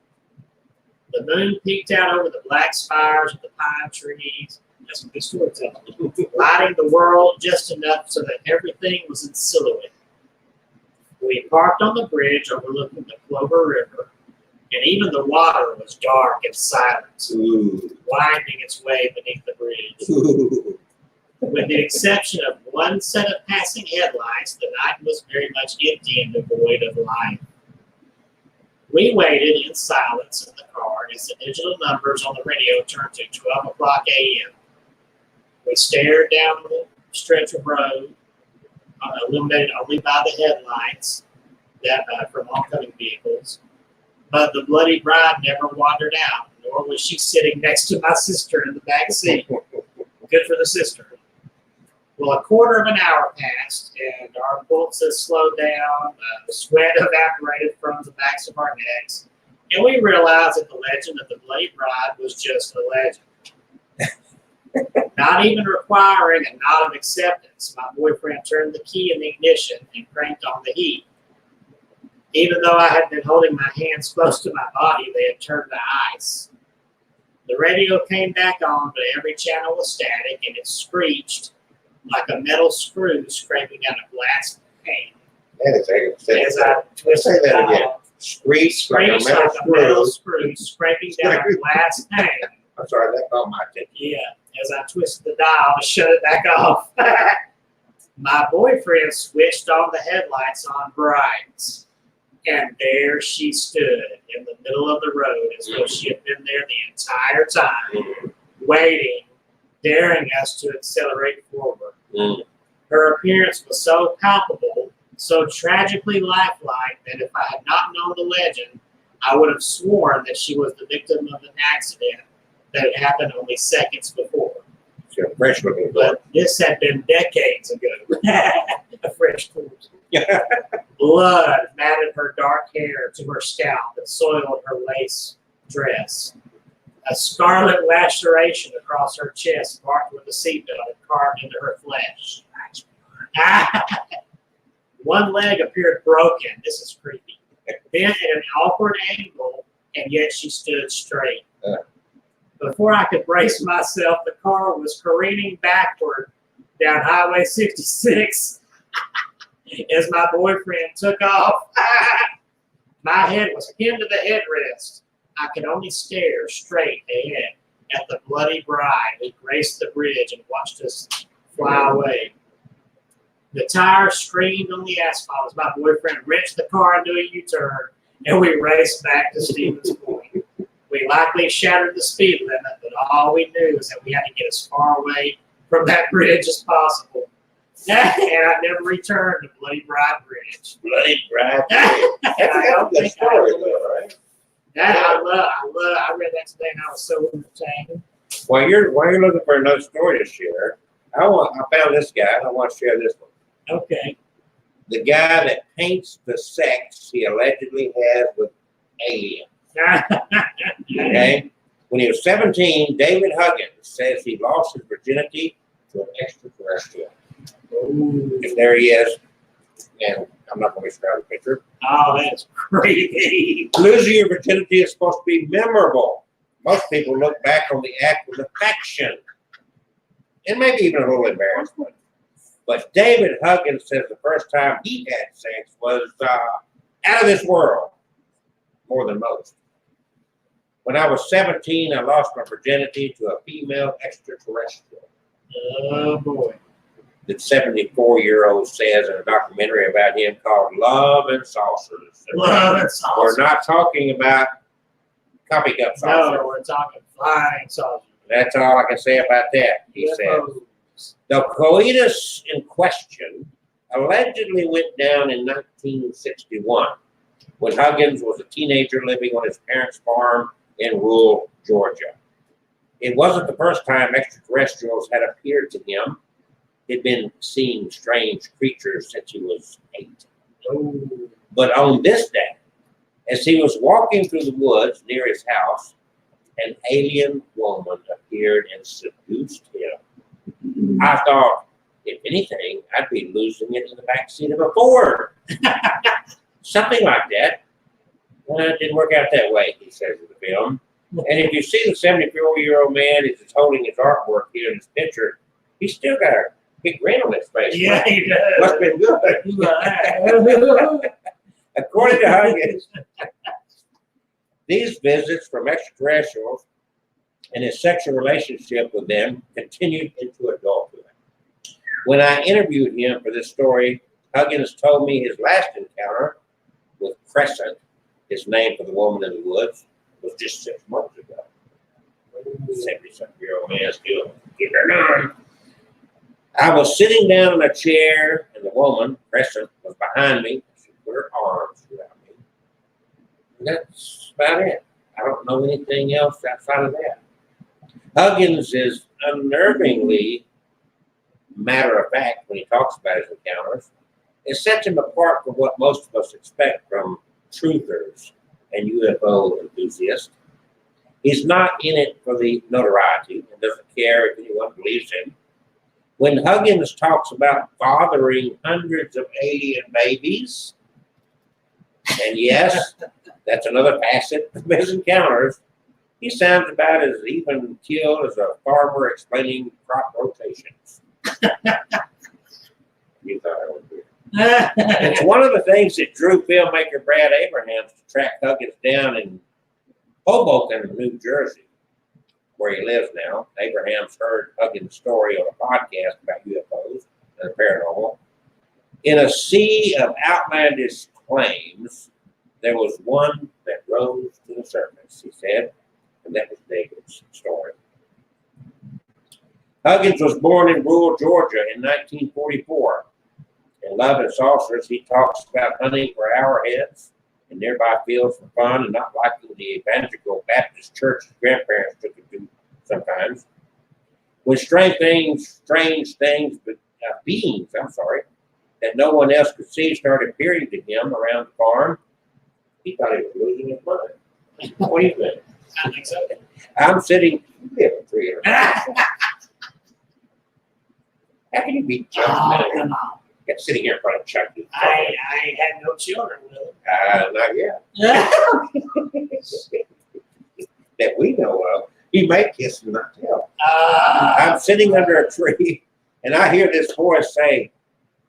The moon peeked out over the black spires of the pine trees. That's a good storytelling. Lighting the world just enough so that everything was in silhouette. We parked on the bridge overlooking the Clover River, and even the water was dark and silent, winding its way beneath the bridge. With the exception of one set of passing headlights, the night was very much empty and devoid of life. We waited in silence in the car as the digital numbers on the radio turned to 12 o'clock a.m. We stared down the stretch of road, illuminated only by the headlights from oncoming vehicles. But the bloody bride never wandered out, nor was she sitting next to my sister in the back seat. Good for the sister. Well, a quarter of an hour passed, and our pulses slowed down, the sweat evaporated from the backs of our necks, and we realized that the legend of the Bloody Bride was just a legend. Not even requiring a nod of acceptance, my boyfriend turned the key in the ignition and cranked on the heat. Even though I had been holding my hands close to my body, they had turned to ice. The radio came back on, but every channel was static, and it screeched like a metal screw scraping out a glass pane. As I twisted Say that the again. dial, Screech like a screeched like a metal metal screw scraping down a glass pane. I'm sorry, that caught my attention. Yeah, as I twisted the dial to shut it back off. My boyfriend switched on the headlights on bright, and there she stood in the middle of the road as though she had been there the entire time, waiting, daring us to accelerate forward. Her appearance was so palpable, so tragically lifelike, that if I had not known the legend, I would have sworn that she was the victim of an accident that had happened only seconds before. She's a fresh looking But this had been decades ago. A fresh corpse. Blood matted her dark hair to her scalp and soiled her lace dress. A scarlet laceration across her chest marked with a seatbelt and carved into her flesh. One leg appeared broken. This is creepy. Bent at an awkward angle, and yet she stood straight. Before I could brace myself, the car was careening backward down Highway 66 as my boyfriend took off. My head was pinned to the headrest. I could only stare straight ahead at the bloody bride who graced the bridge and watched us fly away. The tires screamed on the asphalt as my boyfriend wrenched the car into a U-turn, and we raced back to Stevens Point. We we likely shattered the speed limit, but all we knew was that we had to get as far away from that bridge as possible. And I never returned to Bloody Bride Bridge. Bloody Bride. And That's I a don't good think story, though, right? I read that today and I was so entertained. While you're looking for another story to share, I found this guy. And I want to share this one. Okay. The guy that paints the sex he allegedly had with aliens. Okay. When he was 17, David Huggins says he lost his virginity to an extraterrestrial. Ooh. And there he is. And I'm not going to describe the picture. Oh, that's crazy. Losing your virginity is supposed to be memorable. Most people look back on the act with affection and maybe even a little embarrassment. But David Huggins says the first time he had sex was out of this world, more than most. When I was 17, I lost my virginity to a female extraterrestrial. Oh, boy. The 74-year-old says in a documentary about him called Love and Saucers. Love and saucers. We're not talking about coffee cup saucers. No, we're talking flying saucers. That's all I can say about that, he said. UFOs. The coitus in question allegedly went down in 1961 when Huggins was a teenager living on his parents' farm in rural Georgia. It wasn't the first time extraterrestrials had appeared to him. He'd been seeing strange creatures since he was 8. Oh. But on this day, as he was walking through the woods near his house, an alien woman appeared and seduced him. I thought, if anything, I'd be losing it in the backseat of a Ford. Something like that. Well, it didn't work out that way, he says in the film. And if you see the 74-year-old man is just holding his artwork here in this picture, he's still got a big grin on his face. Yeah, he does. Must have been good. According to Huggins, these visits from extraterrestrials and his sexual relationship with them continued into adulthood. When I interviewed him for this story, Huggins told me his last encounter with Crescent, his name for the woman in the woods, was just 6 months ago. 70-something-year-old man still getting her done. I was sitting down in a chair, and the woman, Crescent, was behind me. She put her arms around me. And that's about it. I don't know anything else outside of that. Huggins is unnervingly matter-of-fact when he talks about his encounters. It sets him apart from what most of us expect from truthers and UFO enthusiasts. He's not in it for the notoriety and doesn't care if anyone believes him. When Huggins talks about fathering hundreds of alien babies, and yes, that's another facet of his encounters, he sounds about as even keeled as a farmer explaining crop rotations. You thought I was weird. It's one of the things that drew filmmaker Brad Abrahams to track Huggins down in Hoboken, New Jersey, where he lives now. Abrahams heard Huggins' story on a podcast about UFOs and the paranormal. In a sea of outlandish claims, there was one that rose to the surface, he said, and that was David's story. Huggins was born in rural Georgia in 1944. In Love and Saucers, he talks about hunting for arrowheads in nearby fields for fun and not liking the evangelical Baptist church his grandparents took him to sometimes. When strange things, beings, that no one else could see started appearing to him around the farm, he thought he was losing his mind. What do you think? I think so. I'm sitting, you live in 300. How can you be Oh, judgmental? come on. Sitting here in front of Chucky. I had no children, Will. Not yet. That we know of. He may kiss and not tell. I'm sitting under a tree, and I hear this voice say,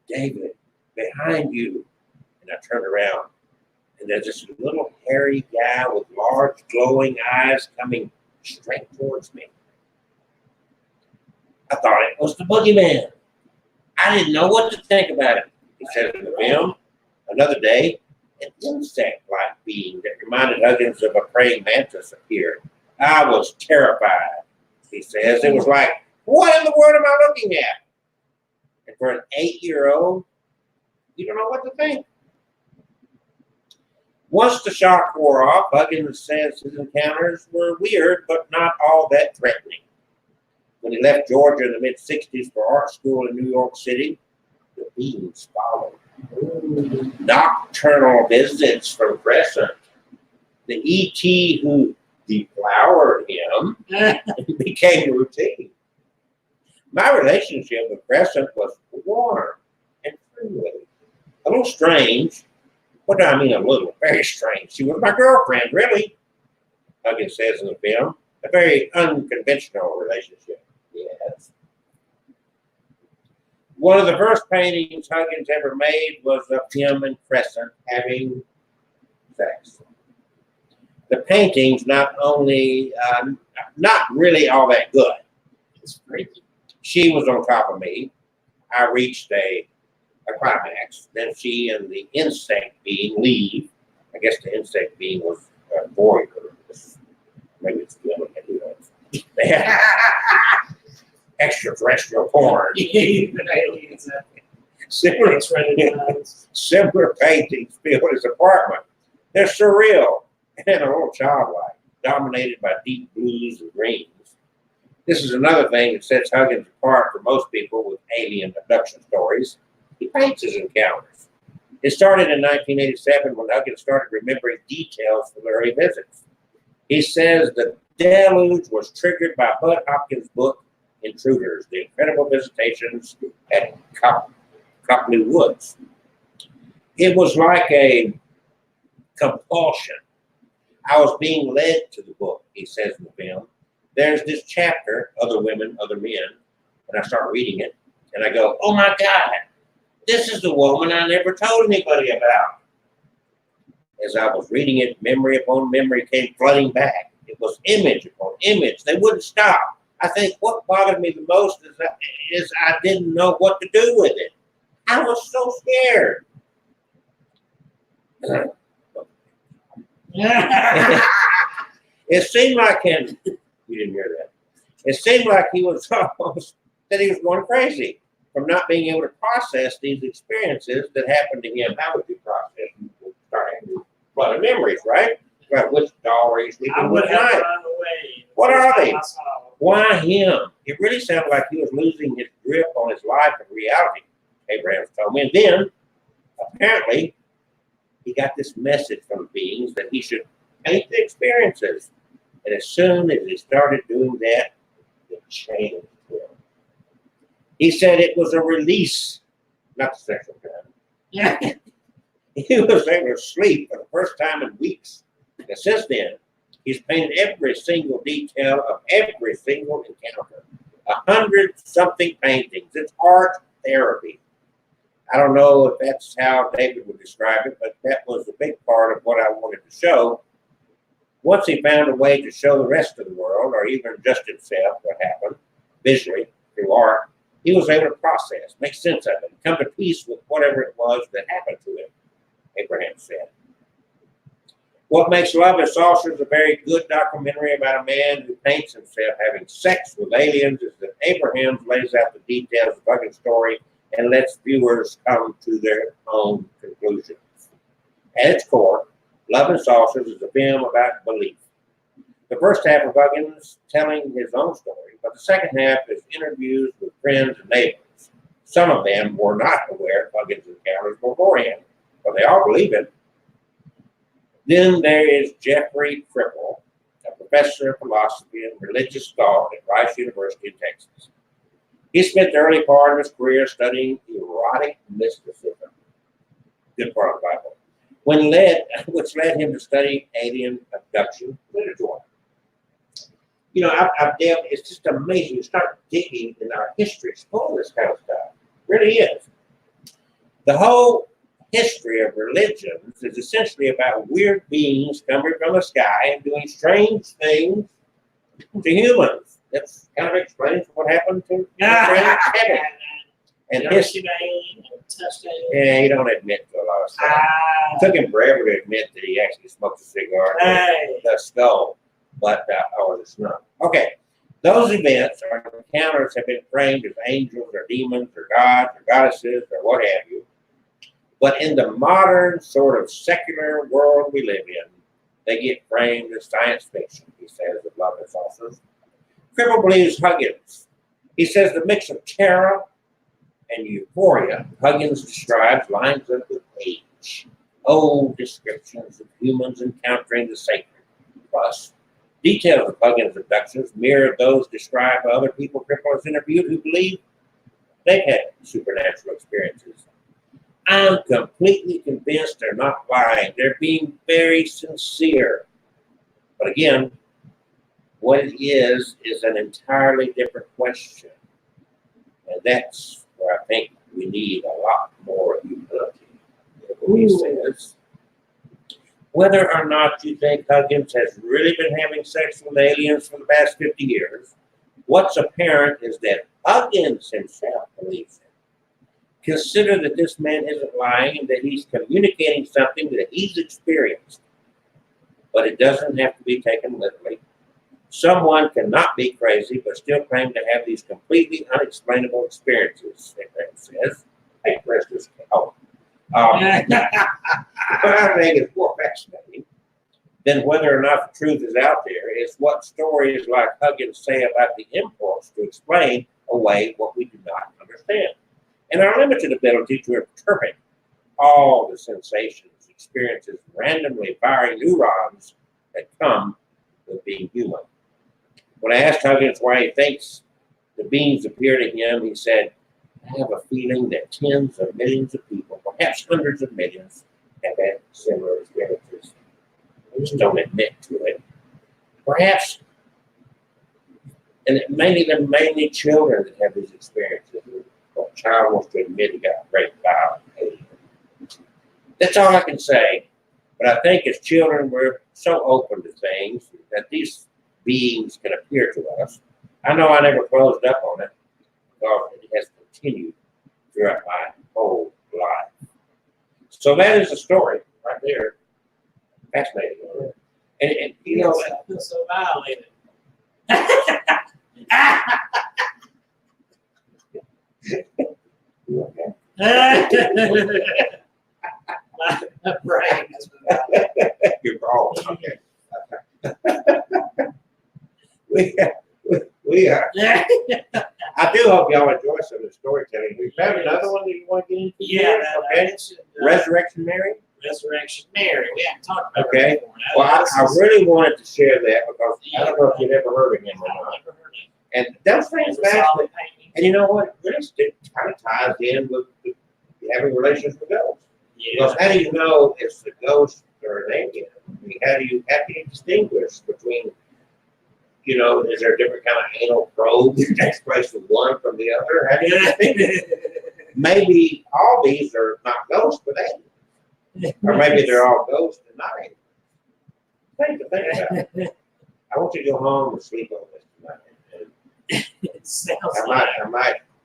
David, behind you. And I turn around, and there's this little hairy guy with large glowing eyes coming straight towards me. I thought it was the boogeyman. I didn't know what to think about it. He says in the film, another day, an insect-like being that reminded Huggins of a praying mantis appeared. I was terrified, he says. It was like, what in the world am I looking at? And for an 8-year-old, you don't know what to think. Once the shock wore off, Huggins says his encounters were weird, but not all that threatening. When he left Georgia in the mid-60s for art school in New York City, the beings followed. Nocturnal visits from Crescent. The E.T. who deflowered him became routine. My relationship with Crescent was warm and friendly. A little strange. What do I mean a little? Very strange. She was my girlfriend, really, Huggins says in the film. A very unconventional relationship. Yes. One of the first paintings Huggins ever made was of him and Crescent having sex. The painting's not really all that good. It's freaky. She was on top of me. I reached a climax. Then she and the insect being leave. I guess the insect being was a voyeur. Maybe it's the other one. Who knows? They had extraterrestrial porn. Similar paintings fill his apartment. They're surreal and a little childlike, dominated by deep blues and greens. This is another thing that sets Huggins apart from most people with alien abduction stories. He paints his encounters. It started in 1987 when Huggins started remembering details from the early visits. He says the deluge was triggered by Bud Hopkins' book, Intruders, The Incredible Visitations at Copley Woods. It was like a compulsion. I was being led to the book, he says in the film. There's this chapter, Other Women, Other Men, and I start reading it, and I go, oh my God, this is the woman I never told anybody about. As I was reading it, memory upon memory came flooding back. It was image upon image. They wouldn't stop. I think what bothered me the most is I didn't know what to do with it. I was so scared. It seemed like him. You didn't hear that. It seemed like he was almost that he was going crazy from not being able to process these experiences that happened to him. How would you process? Start having flood of memories, right? Right. Which doll are you sleeping with tonight? Run away. What are they? Why him? It really sounded like he was losing his grip on his life and reality, Abrahams told me. And then, apparently, he got this message from beings that he should paint the experiences. And as soon as he started doing that, it changed him. He said it was a release, not the sexual kind. Yeah. He was able to sleep for the first time in weeks. And since then, he's painted every single detail of every single encounter. 100-something paintings. It's art therapy. I don't know if that's how David would describe it, but that was a big part of what I wanted to show. Once he found a way to show the rest of the world, or even just himself, what happened, visually, through art, he was able to process, make sense of it, come to peace with whatever it was that happened to him, Abraham said. What Makes Love and Saucers a very good documentary about a man who paints himself having sex with aliens is that Abraham lays out the details of Huggins' story and lets viewers come to their own conclusions. At its core, Love and Saucers is a film about belief. The first half of Huggins telling his own story, but the second half is interviews with friends and neighbors. Some of them were not aware of Huggins' encounters beforehand, but they all believe it. Then there is Jeffrey Kripal, a professor of philosophy and religious thought at Rice University in Texas. He spent the early part of his career studying erotic mysticism, good part of the Bible, which led him to study alien abduction literature. You know, I've delved, it's just amazing. You start digging in our history, it's full of this kind of stuff. It really is. The whole history of religions is essentially about weird beings coming from the sky and doing strange things to humans. That's kind of explains what happened to heaven. And You ever his, seen an alien? Never touched an alien? yeah, he don't admit to a lot of stuff. Ah, It took him forever to admit that he actually smoked a cigar. hey. The skull, but or the snuff. Okay, those events or encounters have been framed as angels or demons or gods or goddesses or what have you. But in the modern sort of secular world we live in, they get framed as science fiction, he says of Love and Saucers. Cripple believes Huggins. He says the mix of terror and euphoria Huggins describes lines up with age. Old descriptions of humans encountering the sacred. Plus, details of Huggins' abductions mirror those described by other people Cripple has interviewed who believe they've had supernatural experiences. I'm completely convinced they're not lying. They're being very sincere. But again, what it is an entirely different question. And that's where I think we need a lot more humility. He says, whether or not you think Huggins has really been having sex with aliens for the past 50 years, what's apparent is that Huggins himself believes it. Consider that this man isn't lying and that he's communicating something that he's experienced. But it doesn't have to be taken literally. Someone cannot be crazy but still claim to have these completely unexplainable experiences, it says. Hey, rest this out. But I think it's more fascinating than whether or not the truth is out there is what stories like Huggins say about the impulse to explain away what we do not understand, and our limited ability to interpret all the sensations, experiences, randomly firing neurons that come with being human. When I asked Huggins why he thinks the beings appear to him, he said, I have a feeling that tens of millions of people, perhaps hundreds of millions, have had similar experiences. We just don't admit to it. Perhaps, and mainly children that have these experiences. A child wants to admit he got raped by an alien. That's all I can say. But I think as children, we're so open to things that these beings can appear to us. I know I never closed up on it because it has continued throughout my whole life. So that is a story right there. Fascinating. And you know, I feel so violated. okay. My brain has been violated. You're wrong. Okay. we are. I do hope y'all enjoy some of the storytelling. We found another one that you want to get into? Yeah, Okay. mentioned, Resurrection Mary? Resurrection Mary. We haven't talked about Okay. her before. Well, I really wanted to share that because I don't know if you'd ever heard of him or I've not. never heard it. And those things It's a solid fascinating. painting. And you know what? This kind of ties in with having relations with ghosts. Yeah. Because how do you know it's the ghost or an alien? I mean, how can you distinguish between, you know, is there a different kind of anal probe that takes place with one from the other? How do you distinguish? Maybe all these are not ghosts, but aliens. Or maybe they're all ghosts and not aliens. Think about it. I want you to go home and sleep on this tonight. It sounds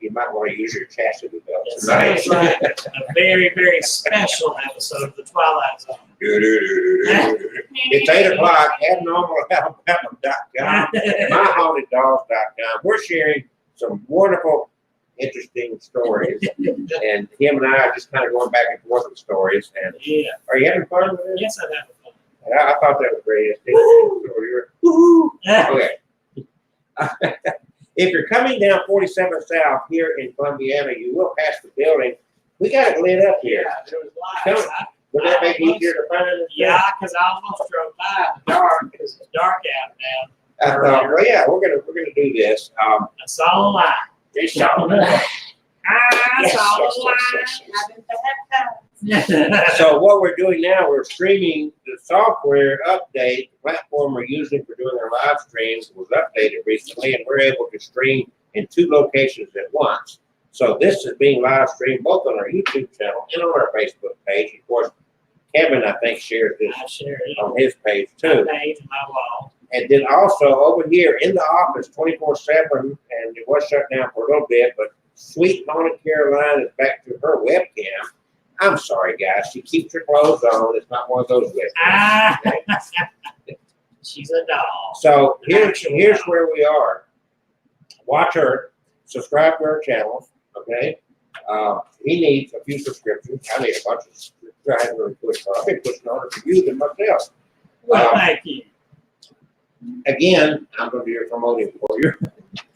You might want to use your chastity belt It tonight. sounds like a very, very special episode of The Twilight Zone. It's 8 o'clock at normalalabama.com, myhaunteddogs.com. We're sharing some wonderful, interesting stories. And him and I are just kind of going back and forth with stories. And Yeah. are you having fun with it? Yes, I've had fun. I thought that was great. Okay. If you're coming down 47 South here in Columbiana, you will pass the building. We got it lit up here. Yeah, there was lights. Would that make it easier to find it? Yeah, because I almost drove by in the dark because it's dark out now. I thought, well, yeah, we're gonna do this. I saw a light. They saw a light. I saw a light. So what we're doing now, we're streaming the software update. The platform we're using for doing our live streams was updated recently, and we're able to stream in 2 locations at once. So this is being live streamed both on our YouTube channel and on our Facebook page. Of course, Kevin, I think, shares this I shared it on his page my too. page and my wall. And then also over here in the office, 24/7, and it was shut down for a little bit, but Sweet Haunted Caroline is back to her webcam. I'm sorry, guys. She keeps her clothes on. It's not one of those webcams. Ah, Okay? she's a doll. So here's where we are. Watch her. Subscribe to our channels. Okay. He needs a few subscriptions. I need a bunch of subscriptions. I haven't really pushed on. I've been pushing on it for you than myself. Well, thank you. Again, I'm going to be your promoting for you.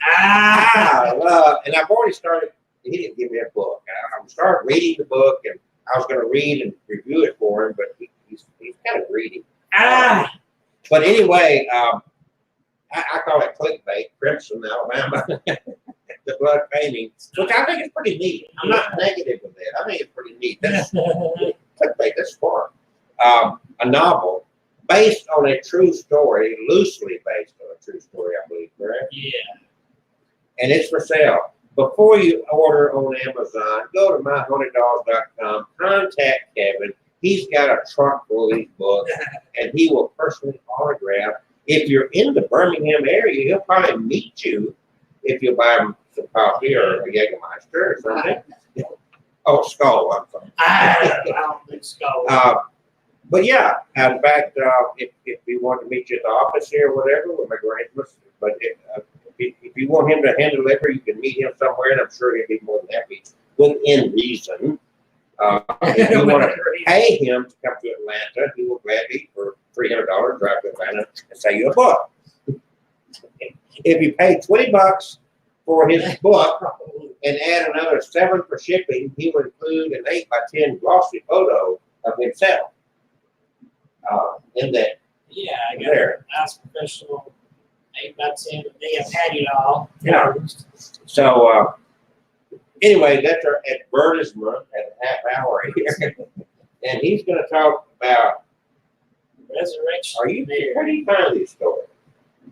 Ah, And I've already started. He didn't give me a book. I started reading the book, and I was going to read and review it for him, but he's kind of greedy. ah. But anyway, I call it clickbait, Crimson, Alabama, the blood painting, which I think is pretty neat. I'm not negative with it. I think it's pretty neat. That's clickbait. That's fun. A novel based on a true story, loosely based on a true story, I believe, correct? Yeah. And it's for sale. Before you order on Amazon, go to myhaunteddogs.com, contact Kevin. He's got a trunk full of these books, and he will personally autograph. If you're in the Birmingham area, he'll probably meet you if you buy him some coffee or a Jägermeister or something. Oh, Skull, I'm sorry. I don't think so. But yeah, in fact, if you want to meet you at the office here or whatever, we'll make arrangements. But if you want him to hand deliver, you can meet him somewhere, and I'm sure he'll be more than happy within reason. If you want to pay him to come to Atlanta, he will gladly, for $300, drive to Atlanta and sell you a book. If you pay $20 for his book and add another $7 for shipping, he will include an 8x10 glossy photo of himself in that. Yeah, I got There. a nice professional 8x10 with me. I've had it all. Yeah. So anyway, that's our advertisement at a half hour here. And he's going to talk about, Resurrection. where do you find these stories?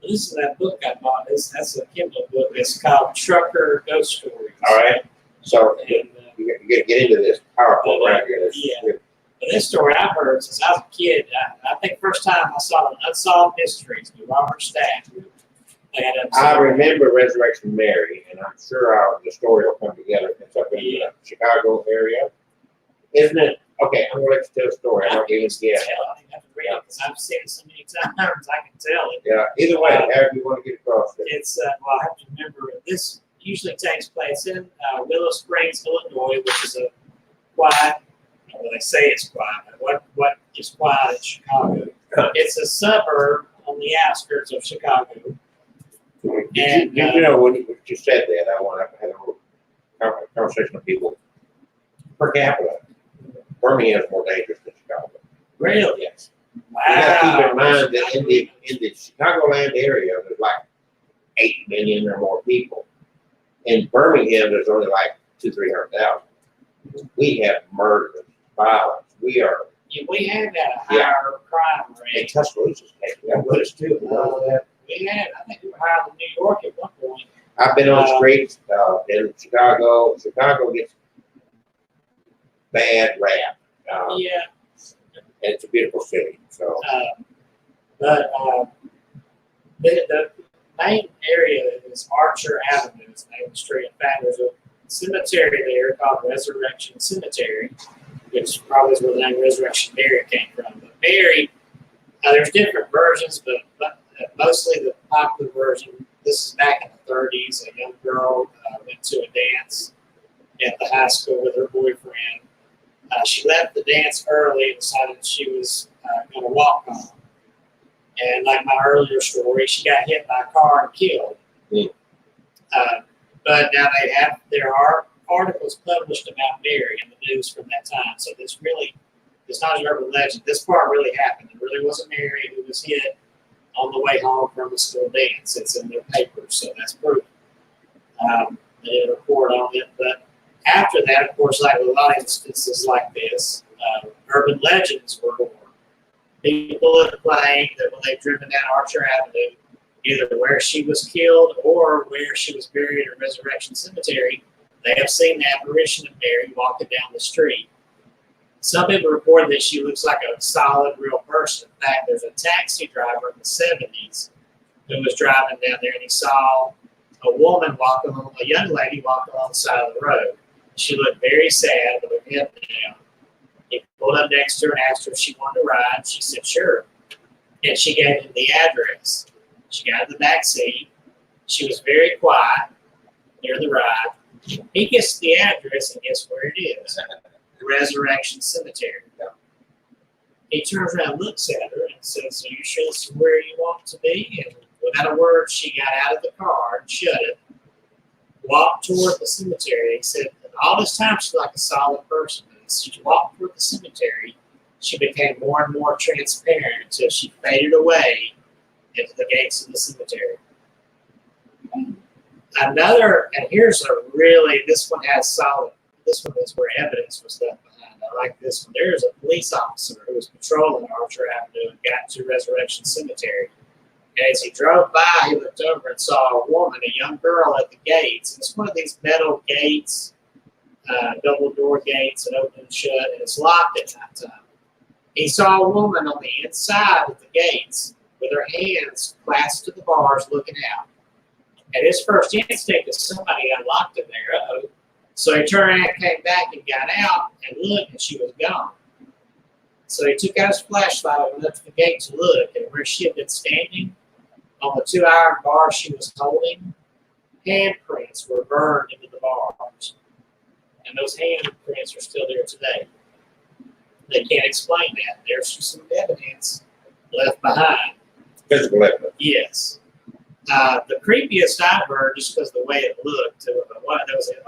This is that book I bought. That's a Kindle book. It's called Trucker Ghost Stories. All right. So And, you got to get into this powerful right here. This- Yeah. But this story I've heard since I was a kid. I think first time I saw Unsolved Mysteries with Robert Stack. They had I remember Resurrection Mary, and I'm sure the story will come together. It's up in the Chicago area. Isn't it? Okay, I'm going to let you tell the story. I'm not even Yeah, yet. I think I have to read it because I've seen it so many times. I can tell it. Yeah, either way, however you want to get across it. It's well, I have to remember this usually takes place in Willow Springs, Illinois, which is a quiet. Well, they say it's quiet, but what is quiet in Chicago? It's a suburb on the outskirts of Chicago. And, you know, when you said that, I want to have a conversation with people. Per capita, Birmingham is more dangerous than Chicago. Really? Yes. Wow. You got to keep in mind that in the Chicagoland area, there's like 8 million or more people. In Birmingham, there's only like 200,000-300,000. We have murder, violence. We are. Yeah, we had a higher crime And rate. Tuscaloosa's taking that with us too. You know that? We had, I think we were higher than New York at one point. I've been on the streets in Chicago. Chicago gets bad rap. Yeah. And it's a beautiful city. So But the main area is Archer Avenue. It's the name of the street. In fact, there's a cemetery there called Resurrection Cemetery, which probably is where the name Resurrection Mary came from. But Mary, there's different versions, but mostly the popular version. This is back in the 30s. A young girl went to a dance at the high school with her boyfriend. She left the dance early and decided she was going to walk home. And like my earlier story, she got hit by a car and killed. Mm. But now there are articles published about Mary in the news from that time. So this really, it's not an urban legend. This part really happened. It really wasn't Mary who was hit on the way home from a school dance. It's in their papers, so that's proof. They did a report on it. But after that, of course, like with a lot of instances like this, urban legends were born. People have claimed that when they've driven down Archer Avenue, either where she was killed or where she was buried at Resurrection Cemetery, they have seen the apparition of Mary walking down the street. Some people report that she looks like a solid, real person. In fact, there's a taxi driver in the 70s who was driving down there and he saw a young lady walking along the side of the road. She looked very sad with her head down. He pulled up next to her and asked her if she wanted to ride. She said, sure. And she gave him the address. She got in the back seat. She was very quiet near the ride. He gets the address, and guess where it is? The Resurrection Cemetery. He turns around and looks at her and says, are you sure this is where you want to be? And without a word, she got out of the car and shut it, walked toward the cemetery. He said, all this time she's like a solid person. As she walked toward the cemetery, she became more and more transparent until she faded away into the gates of the cemetery. Another, and here's a really, this one is where evidence was left behind. I like this one. There's a police officer who was patrolling Archer Avenue and got to Resurrection Cemetery. And as he drove by, he looked over and saw a woman, a young girl at the gates. It's one of these metal gates, double door gates that open and shut, and it's locked at night time. He saw a woman on the inside of the gates with her hands clasped to the bars looking out. And his first instinct is somebody unlocked in there. Uh-oh. So he turned around, came back, and got out and looked, and she was gone. So he took out his flashlight and went up to the gate to look, and where she had been standing on the 2 iron bars she was holding, handprints were burned into the bars. And those handprints are still there today. They can't explain that. There's just some evidence left behind. Physical evidence. Yes. The creepiest I've heard, just because of the way it looked, there was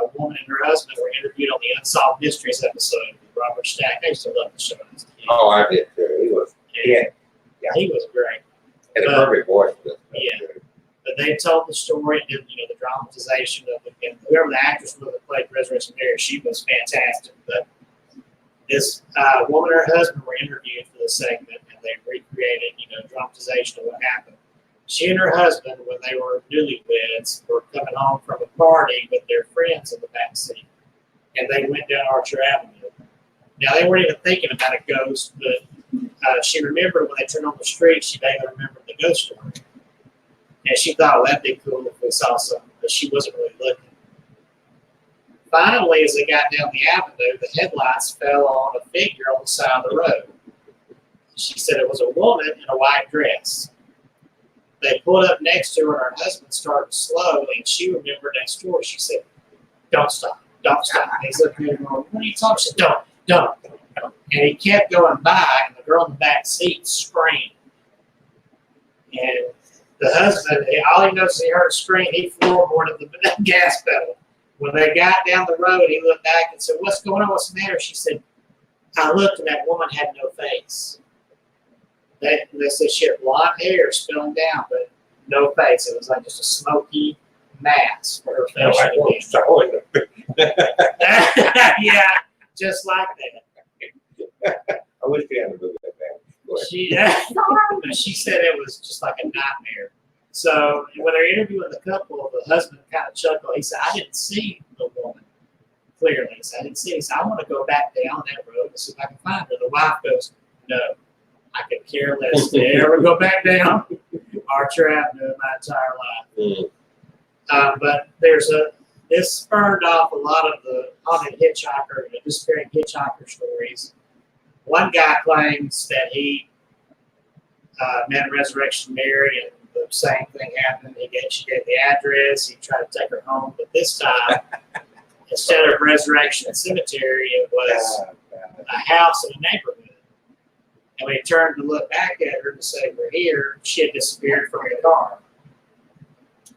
a woman and her husband were interviewed on the Unsolved Mysteries episode with Robert Stack. I used to love the show. Oh, I did too. He was, yeah. He was great. And a perfect voice. Yeah. But they told the story, did the dramatization of it, and whoever the actress was that played Resurrection Mary, she was fantastic. But this woman and her husband were interviewed for the segment, and they recreated, dramatization of what happened. She and her husband, when they were newlyweds, were coming home from a party with their friends in the back seat, and they went down Archer Avenue. Now, they weren't even thinking about a ghost, but she remembered when they turned on the street, she vaguely remembered the ghost story. And she thought, well, that'd be cool if we saw something, but she wasn't really looking. Finally, as they got down the avenue, the headlights fell on a figure on the side of the road. She said it was a woman in a white dress. They pulled up next to her, and her husband started slow, and she remembered next door. She said, don't stop, don't stop. And he's looking at her going, what are you talking? She said, don't. And he kept going by, and the girl in the back seat screamed. And the husband, all he knows is he heard a scream. He floorboarded the gas pedal. When they got down the road, he looked back and said, what's going on? What's the matter? She said, I looked, and that woman had no face. They said she had blonde hair spilling down, but no face. It was like just a smoky mass for her face. Yeah, just like that. I wish we had a movie like that. She said it was just like a nightmare. So when they're interviewing the couple, the husband kind of chuckled. He said, I didn't see the woman clearly. He said, I didn't see her. He said, I want to go back down that road and see if I can find her. The wife goes, no. I could care less to ever go back down Archer Avenue my entire life. But this spurned off a lot of the haunted hitchhiker, disappearing hitchhiker stories. One guy claims that he met Resurrection Mary, and the same thing happened. She gave the address. He tried to take her home, but this time, instead of Resurrection Cemetery, it was a house in a neighborhood. And when he turned to look back at her to say, we're here, she had disappeared from the car.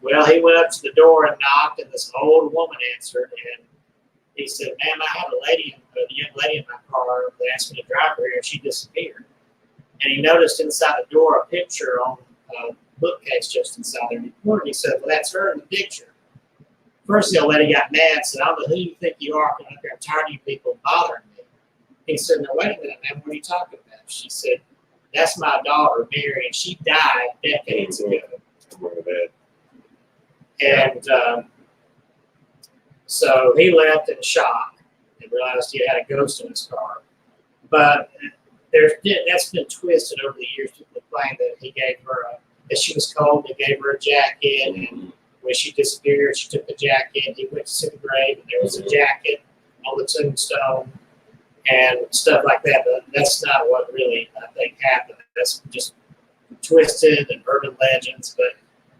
Well, he went up to the door and knocked, and this old woman answered, and he said, ma'am, I had a young lady in my car that asked me to drive her here, and she disappeared. And he noticed inside the door a picture on a bookcase just inside there. And he said, well, that's her in the picture. First, the old lady got mad and said, I don't know who you think you are, coming up here. I'm tired of you people bothering me. He said, no, wait a minute, ma'am, what are you talking about? She said, that's my daughter, Mary, and she died decades ago. And so he left in shock and realized he had a ghost in his car. But that's been twisted over the years. People claim that he gave her that she was cold, he gave her a jacket, and when she disappeared, she took the jacket. He went to see the grave, and there was a jacket on the tombstone and stuff like that. But that's not what really I think happened. That's just twisted and urban legends. But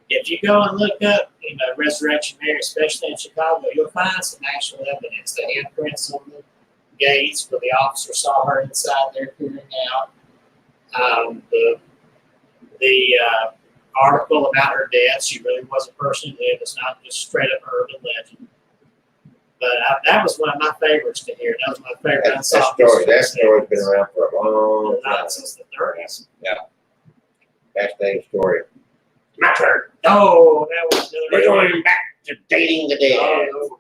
if you go and look up, Resurrection Mary, especially in Chicago, you'll find some actual evidence. The handprints on the gates where the officer saw her inside there peering out. The article about her death, she really was a person who lived. It's not just straight up urban legend. But that was one of my favorites to hear. That was my favorite. That story's been around for a long time. Not since the 30s. Yeah. Fascinating story. My turn. Oh, that was another. We're going back to dating the dead. Oh,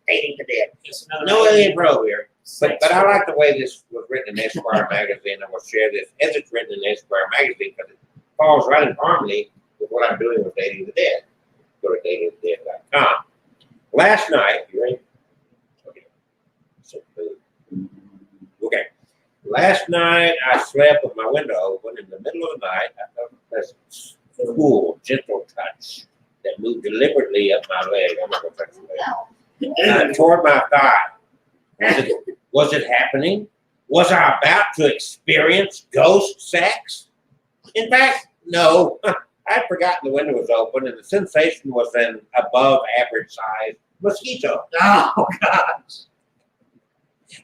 Dating the dead. just another. No alien pro here. But I like the way this was written in Esquire magazine. I'm going to share this as it's written in Esquire magazine because it falls right in harmony with what I'm doing with Dating the Dead. Go to datingthedead.com. Last night, you ready? Okay. Last night, I slept with my window open. In the middle of the night, I felt a presence, a cool, gentle touch that moved deliberately up my leg. I'm not going to touch the leg. Toward my thigh. Was it happening? Was I about to experience ghost sex? In fact, no. I'd forgotten the window was open, and the sensation was an above average size mosquito. Oh, gosh.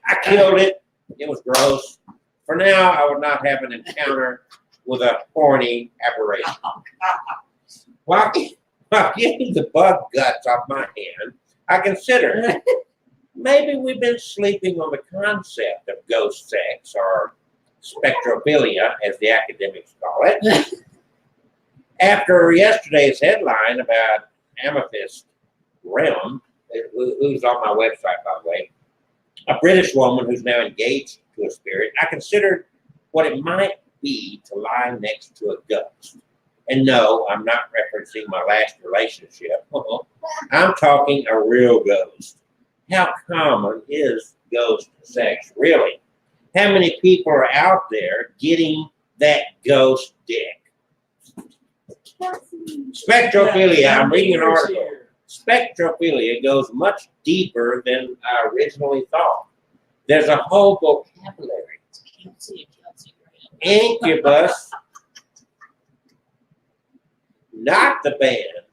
I killed it. It was gross. For now, I would not have an encounter with a horny aberration. While getting the bug guts off my hand, I consider maybe we've been sleeping on the concept of ghost sex, or spectrophilia, as the academics call it. After yesterday's headline about Amethyst Realm, who's on my website, by the way, a British woman who's now engaged to a spirit, I considered what it might be to lie next to a ghost. And no, I'm not referencing my last relationship. I'm talking a real ghost. How common is ghost sex, really? How many people are out there getting that ghost dick? Spectrophilia, I'm reading an article. Spectrophilia goes much deeper than I originally thought. There's a whole vocabulary. Incubus, not the band,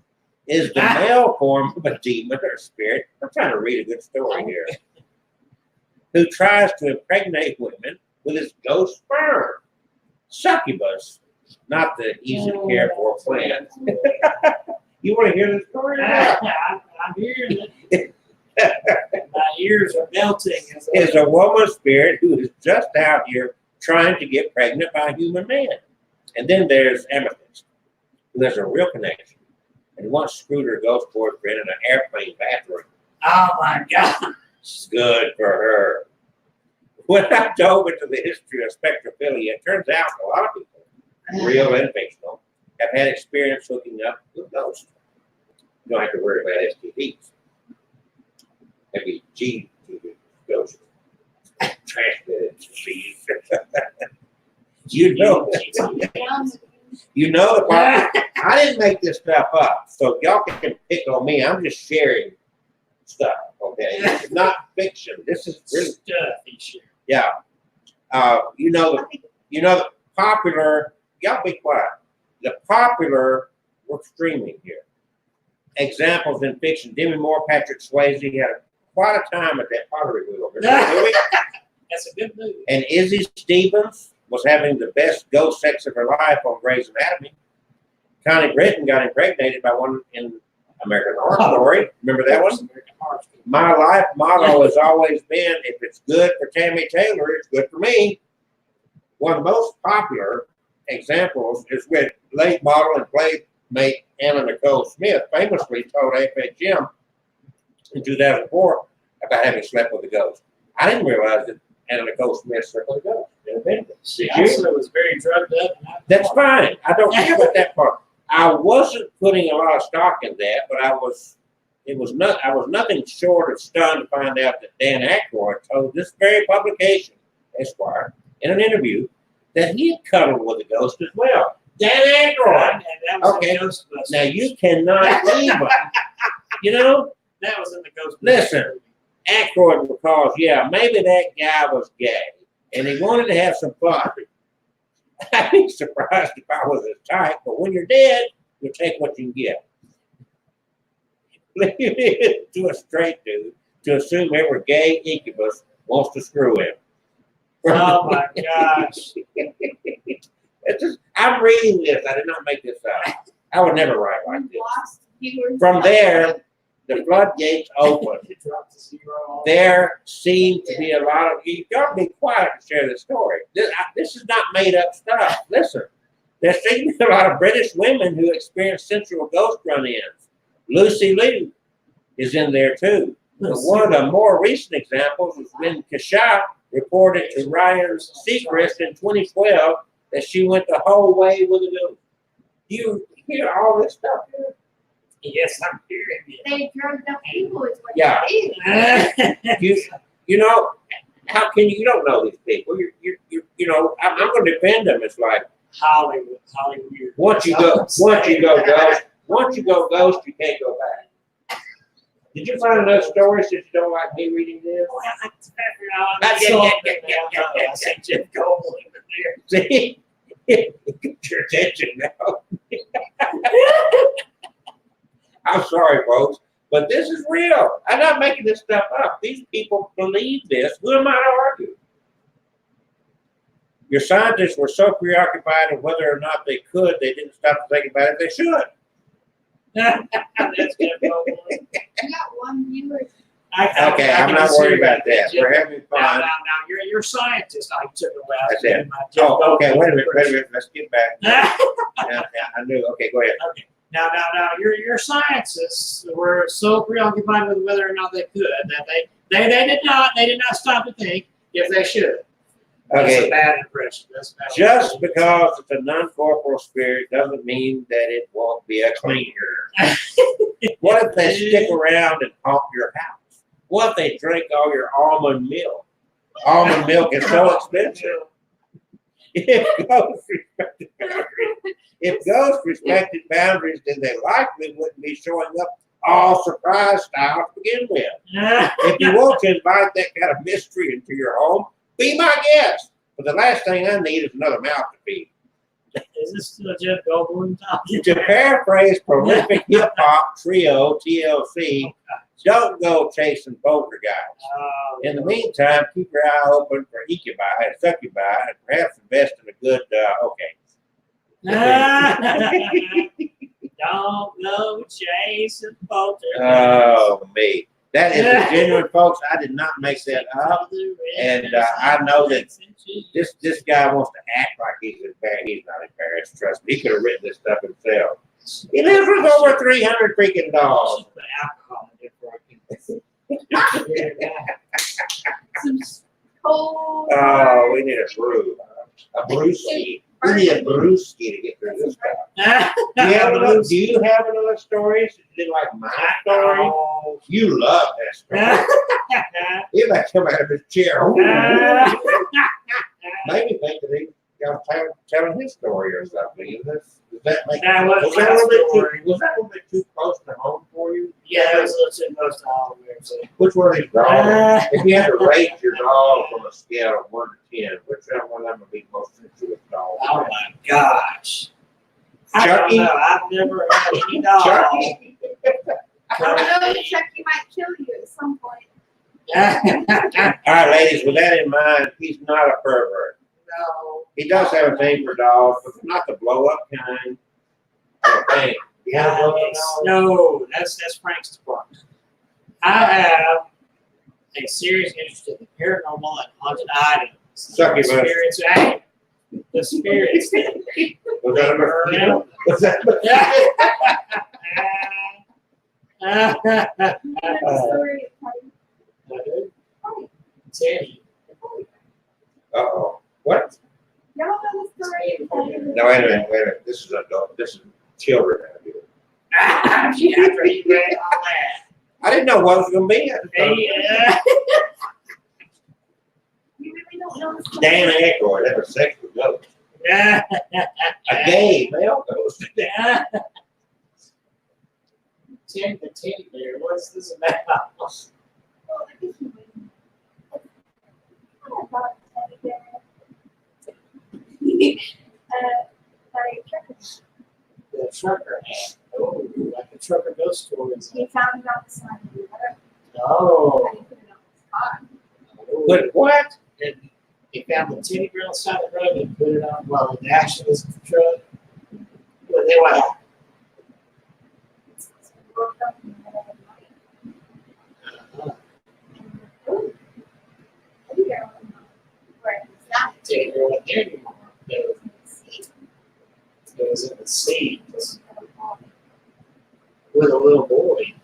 is the male form of a demon or spirit. I'm trying to read a good story here. Who tries to impregnate women with his ghost sperm. Succubus, not the easy to care for plant. You want to hear this story? I'm hearing it. My ears are melting. Is a woman spirit who is just out here trying to get pregnant by a human man. And then there's Amethyst, who has a real connection and once screwed her ghost boyfriend in an airplane bathroom. Oh my God. Good for her. When I dove into the history of spectrophilia, it turns out a lot of people, real and fictional, have had experience hooking up with ghosts. You don't have to worry about STDs. Maybe G ghosts. Transmitted disease. You know the part. I didn't make this stuff up, so y'all can pick on me. I'm just sharing stuff, okay? This is not fiction. This is really stuff. Yeah. The popular, y'all be quiet. The popular, we're streaming here. Examples in fiction. Demi Moore, Patrick Swayze had quite a time at that pottery wheel. That's a good movie. And Izzy Stevens was having the best ghost sex of her life on Grey's Anatomy. Connie Britton got impregnated by one in American Horror Story. Remember that one? My life motto has always been, if it's good for Tammy Taylor, it's good for me. One of the most popular examples is with late model and playmate Anna Nicole Smith famously told FHM in 2004 about having slept with a ghost. I didn't realize that Anna Nicole Smith slept with a ghost. She actually was very drugged up. That's fine. I don't care about that part. I wasn't putting a lot of stock in that, but I was nothing short of stunned to find out that Dan Aykroyd told this very publication, Esquire, in an interview, that he had cuddled with a ghost as well. Dan Aykroyd. And that was Okay. in Ghostbusters. Now you cannot even, you know, That was in the Ghostbusters. Listen. Aykroyd because, yeah, maybe that guy was gay and he wanted to have some fun. I'd be surprised if I was his type, but when you're dead, you take what you can get. Leave it to a straight dude to assume every gay incubus wants to screw him. Oh my gosh. It's just, I'm reading this. I did not make this up. I would never write like We this. lost viewers. From there, the floodgates opened. It dropped to 0. There seemed to be a lot of, you gotta be quiet to share this story. This is not made up stuff. Listen, there seemed to be a lot of British women who experienced sensual ghost run-ins. Lucy Liu is in there too. But one of the more recent examples was when Kashaf reported to Ryan's Seacrest in 2012 that she went the whole way with a ghost. You hear all this stuff here? Yes, I'm hearing you. They drugged up people is what Yeah. they did. You know, how can you don't know these people? You know, I'm going to defend them. It's like Hollywood. once you go ghost, you can't go back. Did you find enough stories that you don't like me reading this? I said Jeff Goldblum in there. See, get your attention now. I'm sorry, folks, but this is real. I'm not making this stuff up. These people believe this. Who am I to argue? Your scientists were so preoccupied with whether or not they could, they didn't stop to think about if they should. That's Jeff Goldblum. You got one viewer. Okay, I'm not worried about that. We're having Now, fun. you're a scientist. I took a while. That's it. Oh, okay, wait a minute. Let's get back. now, Yeah, I knew. Okay, go ahead. your scientists were so preoccupied with whether or not they could that they did not stop to think if they should. That's Okay. a bad impression. That's a bad Just impression. because it's a non-corporeal spirit doesn't mean that it won't be a cleaner. What if they stick around and haunt your house? What if they drink all your almond milk? Almond milk is so expensive. If ghosts respected boundaries, then they likely wouldn't be showing up all surprise style to begin with. If you want to invite that kind of mystery into your home, be my guest. But the last thing I need is another mouth to feed. Is this still Jeff Goldblum talking? To paraphrase prolific hip hop trio TLC, don't go chasing poltergeists. In the meantime, keep your eye open for incubi and succubi, and perhaps invest in a good, Don't go chasing poltergeist. Oh, me. That is a genuine, folks. I did not make that up. And I know that this guy wants to act like he's embarrassed. He's not embarrassed. Trust me. He could have written this stuff himself. He lives with over 300 freaking dogs. Put alcohol in it before I can. Some cold. Oh, we need a brew. A brewski. We need a brewski to get through this stuff. Do you have another story? Is it like my story? Oh. You love that story. He might come out of his chair. Maybe think that he was telling his story or something. Does that make That was that a my little bit story. was that a little bit too close to home for you? Yeah, it was a little too close to all of it. So. Which one of these dogs? If you had to rate your dog on a scale of 1 to 10, which one of them would be the most sensitive dog? Oh my gosh. I Chucky? don't know. I've never had any dog. Chucky? I don't know, Chucky might kill you at some point. All right, ladies, with that in mind, he's not a pervert. No. He does have a thing for dogs, but not the blow up kind. I don't think. You have a blow up dog? No, that's Frank's department. I have a serious interest in the paranormal and haunted items. Sucky bus. Spirits. Hey, the spirits. Was that a mosquito? Was that a I have a story of Teddy. Uh-oh. What? Y'all know the story of Teddy? No, wait a minute. This is adult. This is children out here. After he read all that. I didn't know what it was going to be. You really don't know the story? Dan Aykroyd had a sex with ghosts. Yeah. A gay male ghost. Tim the teddy bear, what's this about? Well, I guess you wouldn't. I thought teddy bear. Like truckers. The trucker hat. Oh, like the trucker ghost stories. He found it on the side of the road. Oh. And he put it on the spot. But what? And he found the teddy bear on the side of the road and put it on while the dash was the truck. But then what happened? So we woke up in the middle of the night. Ooh, teddy bear wasn't where it was not. Teddy bear wasn't there anymore. It was in the seat. It was in the seat with a little boy.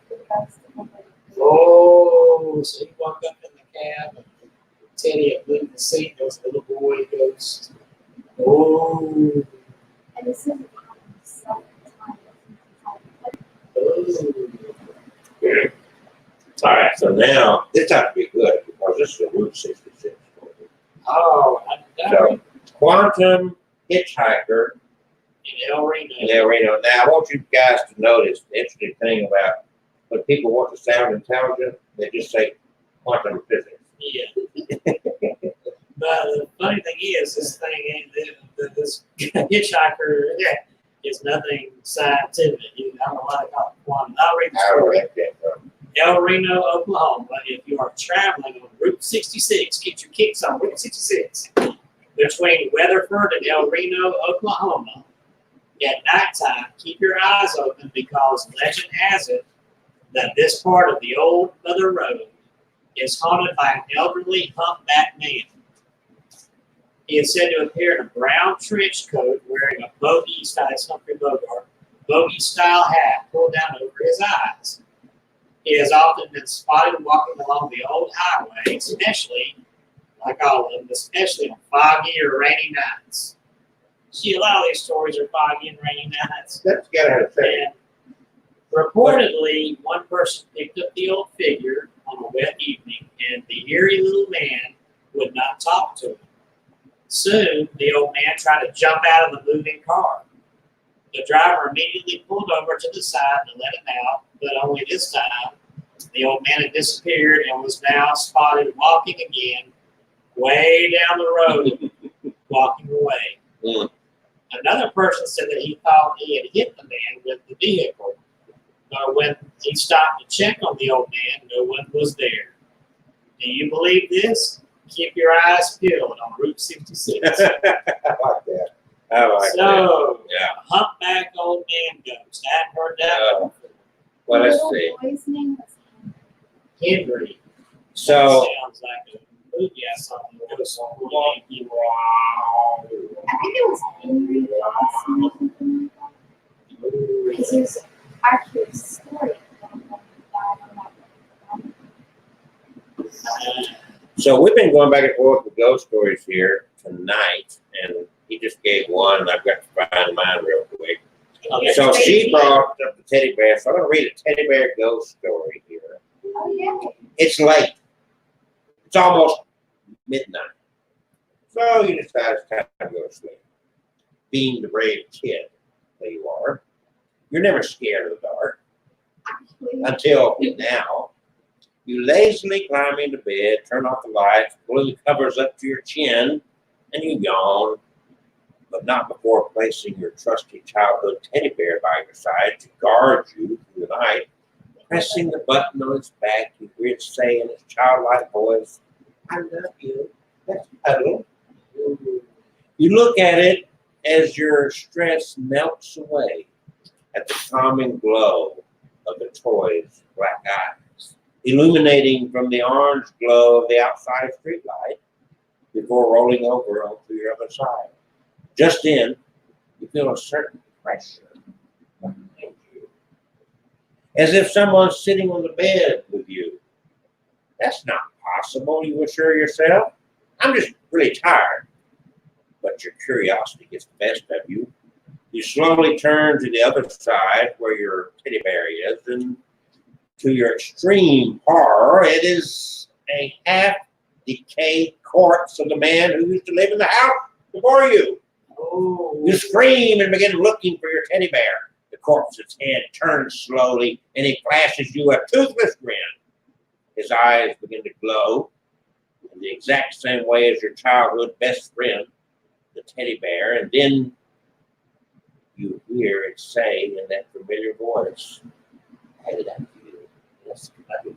Oh, so he walked up in the cab and Teddy had moved the seat. There was a little boy ghost. Oh, And this is happened several times. oh. All right, so now this ought to be good because this is a Route 66 story. Oh, I know. So, quantum hitchhiker In El Reno. in El Reno. Now, I want you guys to notice the interesting thing about when people want to sound intelligent, they just say quantum physics. Yeah. But the funny thing is, this thing ain't this hitchhiker is nothing scientific. I don't know why they call it quantum. I'll read the I don't story. like that. El Reno, Oklahoma. If you are traveling on Route 66, get your kicks on Route 66 between Weatherford and El Reno, Oklahoma. At nighttime, keep your eyes open because legend has it that this part of the old Mother Road is haunted by an elderly humpback man. He is said to appear in a brown trench coat wearing a bogey-style, it's Humphrey Bogart, bogey-style hat pulled down over his eyes. He has often been spotted walking along the old highway, especially, like all of them, especially on foggy or rainy nights. See, a lot of these stories are foggy and rainy nights. That's gotta have a thing. And reportedly, one person picked up the old figure on a wet evening, and the eerie little man would not talk to him. Soon, the old man tried to jump out of the moving car. The driver immediately pulled over to the side to let him out, but only this time, the old man had disappeared and was now spotted walking again, way down the road, walking away. Mm. Another person said that he thought he had hit the man with the vehicle, but when he stopped to check on the old man, no one was there. Do you believe this? Keep your eyes peeled on Route 66. I like that. I like that. So, Yeah. humpback old man ghost. I hadn't heard that one before. Well, let's The see. little boy's name was Henry. So, That sounds like a movie I saw. It was I think it was Henry Johnson or something like that. Because he was actually a story about him that died on that. so we've been going back and forth with ghost stories here tonight, and he just gave one, and I've got to find mine real quick. Okay. So she brought up the teddy bear, so I'm going to read a teddy bear ghost story here. Oh, yeah. It's late. It's almost midnight. So you decide it's time to go to sleep. Being the brave kid that you are, you're never scared of the dark Actually, until now. You lazily climb into bed, turn off the lights, pull the covers up to your chin, and you yawn. But not before placing your trusty childhood teddy bear by your side to guard you through the night. Pressing the button on its back, you hear it say in its childlike voice, "I love you. Let's cuddle." You look at it as your stress melts away at the calming glow of the toy's black eyes, illuminating from the orange glow of the outside streetlight before rolling over onto your other side. Just then, you feel a certain pressure behind you, as if someone's sitting on the bed with you. That's not possible, you assure yourself. I'm just really tired. But your curiosity gets the best of you. You slowly turn to the other side where your teddy bear is, and to your extreme horror, it is a half-decayed corpse of the man who used to live in the house before you. Oh. You scream and begin looking for your teddy bear. The corpse's head turns slowly, and he flashes you a toothless grin. His eyes begin to glow in the exact same way as your childhood best friend, the teddy bear, and then you hear it say in that familiar voice, "I love you." Yes, I do.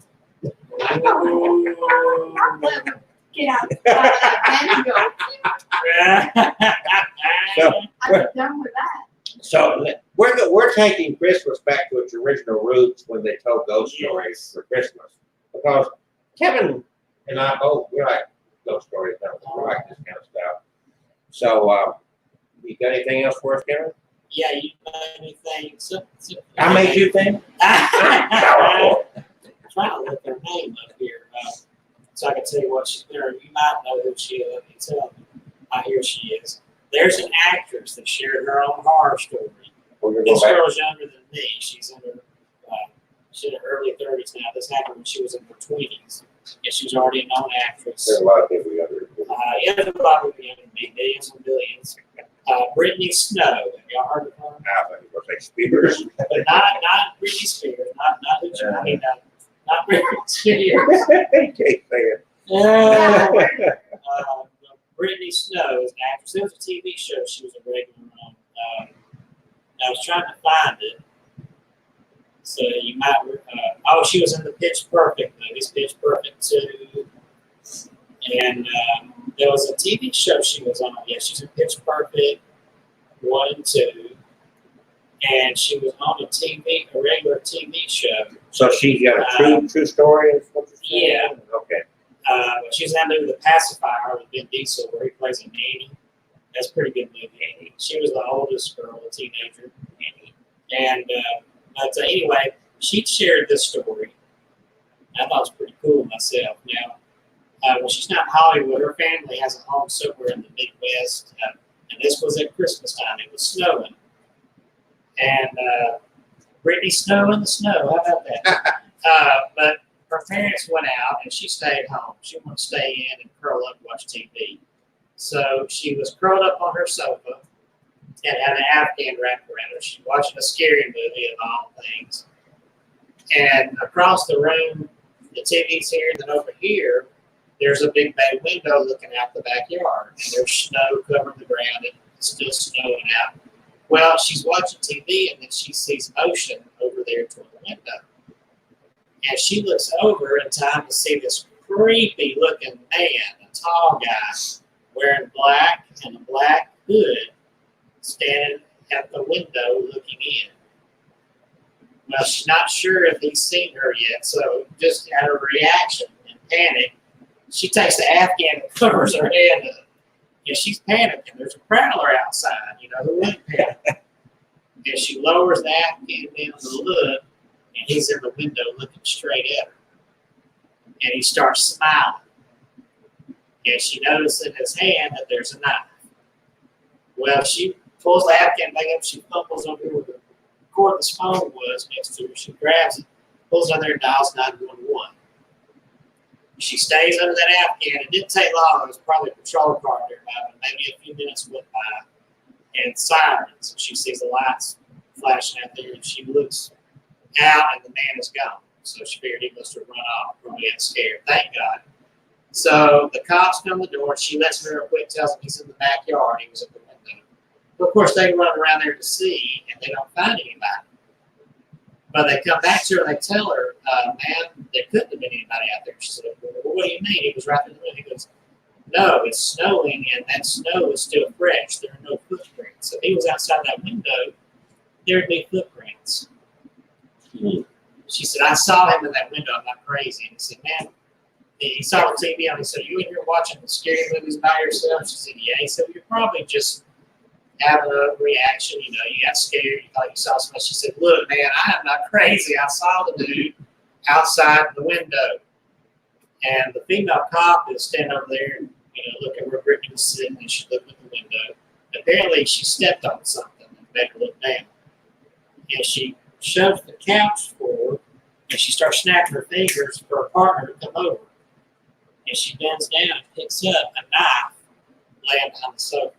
Get out and go. So, I'm done with that. So we're taking Christmas back to its original roots when they told ghost stories for Christmas, because Kevin and I both we like ghost stories. We like this kind of stuff. So you got anything else for us, Kevin? Yeah, you made me think. I made you think. Trying to look their name up here, so I can tell you what she's there. You might know who she is. Let me tell you. Here she is. There's an actress that shared her own horror story. This girl's younger than me. She's in her early 30s now. This happened when she was in her 20s. And she was already a known actress. There's a lot of people younger. Yeah, there's a lot of people younger than me, millions and billions. Brittany Snow. Have y'all heard of her? I think it was like Spears. Not Britney Spears. Not who you mean. Not Britney Spears. Can't say it. Brittany Snow is an actress. There was a TV show she was a regular on. I was trying to find it. So you might. She was in the Pitch Perfect movies, Pitch Perfect 2. And there was a TV show she was on. Yeah, she's in Pitch Perfect 1 and 2. And she was on a regular TV show. So she's got a true story? Is what you're saying? Yeah. Okay. She's in that movie, The Pacifier, with Vin Diesel, where he plays a nanny. That's a pretty good movie. She was the oldest girl, a teenager. And but anyway, she shared this story. I thought it was pretty cool myself. Now, when she's not in Hollywood, her family has a home somewhere in the Midwest. And this was at Christmas time. It was snowing. And Brittany Snow in the snow. How about that? But her parents went out and she stayed home. She wanted to stay in and curl up and watch TV. So she was curled up on her sofa and had an Afghan wrapped around her. She's watching a scary movie of all things. And across the room, the TV's here, and then over here, there's a big bay window looking out the backyard. And there's snow covering the ground and it's still snowing out. Well, she's watching TV and then she sees motion over there toward the window. And she looks over in time to see this creepy looking man, a tall guy, wearing black and a black hood, standing at the window looking in. Well, she's not sure if he's seen her yet, so just out of reaction and panic, she takes the Afghan and covers her head up. And she's panicking. There's a prowler outside, who wouldn't panic. And she lowers the Afghan down to look, and he's in the window looking straight at her. And he starts smiling. And she notices in his hand that there's a knife. Well, she pulls the Afghan back up. She fumbles over where the cordless phone was next to her. She grabs it, pulls it out there, and dials 911. She stays under that Afghan. It didn't take long. There was probably a patrol car there by, but maybe a few minutes went by. And sirens. She sees the lights flashing out there, and she looks out, and the man is gone. So she figured he must have run off, probably got scared. Thank God. So the cops come to the door. She lets her quick, tells him he's in the backyard. He was at the window. But of course, they run around there to see, and they don't find anybody. But they come back to her and they tell her, man, there couldn't have been anybody out there. She said, well, what do you mean? He was right in the room. He goes, no, it's snowing, and that snow is still fresh. There are no footprints. So if he was outside that window, there'd be footprints. She said, I saw him in that window. I'm not crazy. And he said, man, he saw the TV on. He said, you in here watching the scary movies by yourself? She said, yeah. He said, you're probably just having a reaction. You got scared. You thought you saw something. She said, look, man, I am not crazy. I saw the dude outside the window. And the female cop is standing over there, looking where Brittany was sitting, and she looked at the window. Apparently, she stepped on something and made her look down. And she shoves the couch forward, and she starts snapping her fingers for her partner to come over. And she bends down and picks up a knife laying behind the sofa.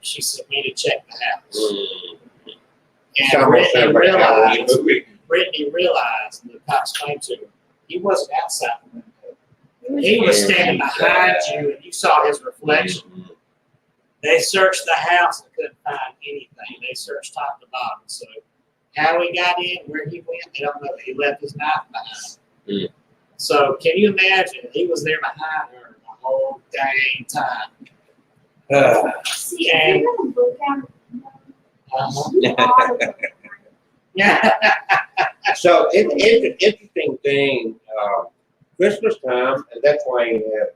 she sent me to check the house. It's And almost sounds like a Halloween movie. Brittany realized, and the cops explained to her, he wasn't outside the window. He was standing behind you, and you saw his reflection. Mhm. They searched the house and couldn't find anything. They searched top to bottom. So how he got in, where he went, they don't know. He left his knife behind. Mm. So can you imagine? He was there behind her the whole dang time. See, And- if you're gonna look at it, Uh-huh. you are the- Yeah. So interesting thing, Christmas time, and that's why you have,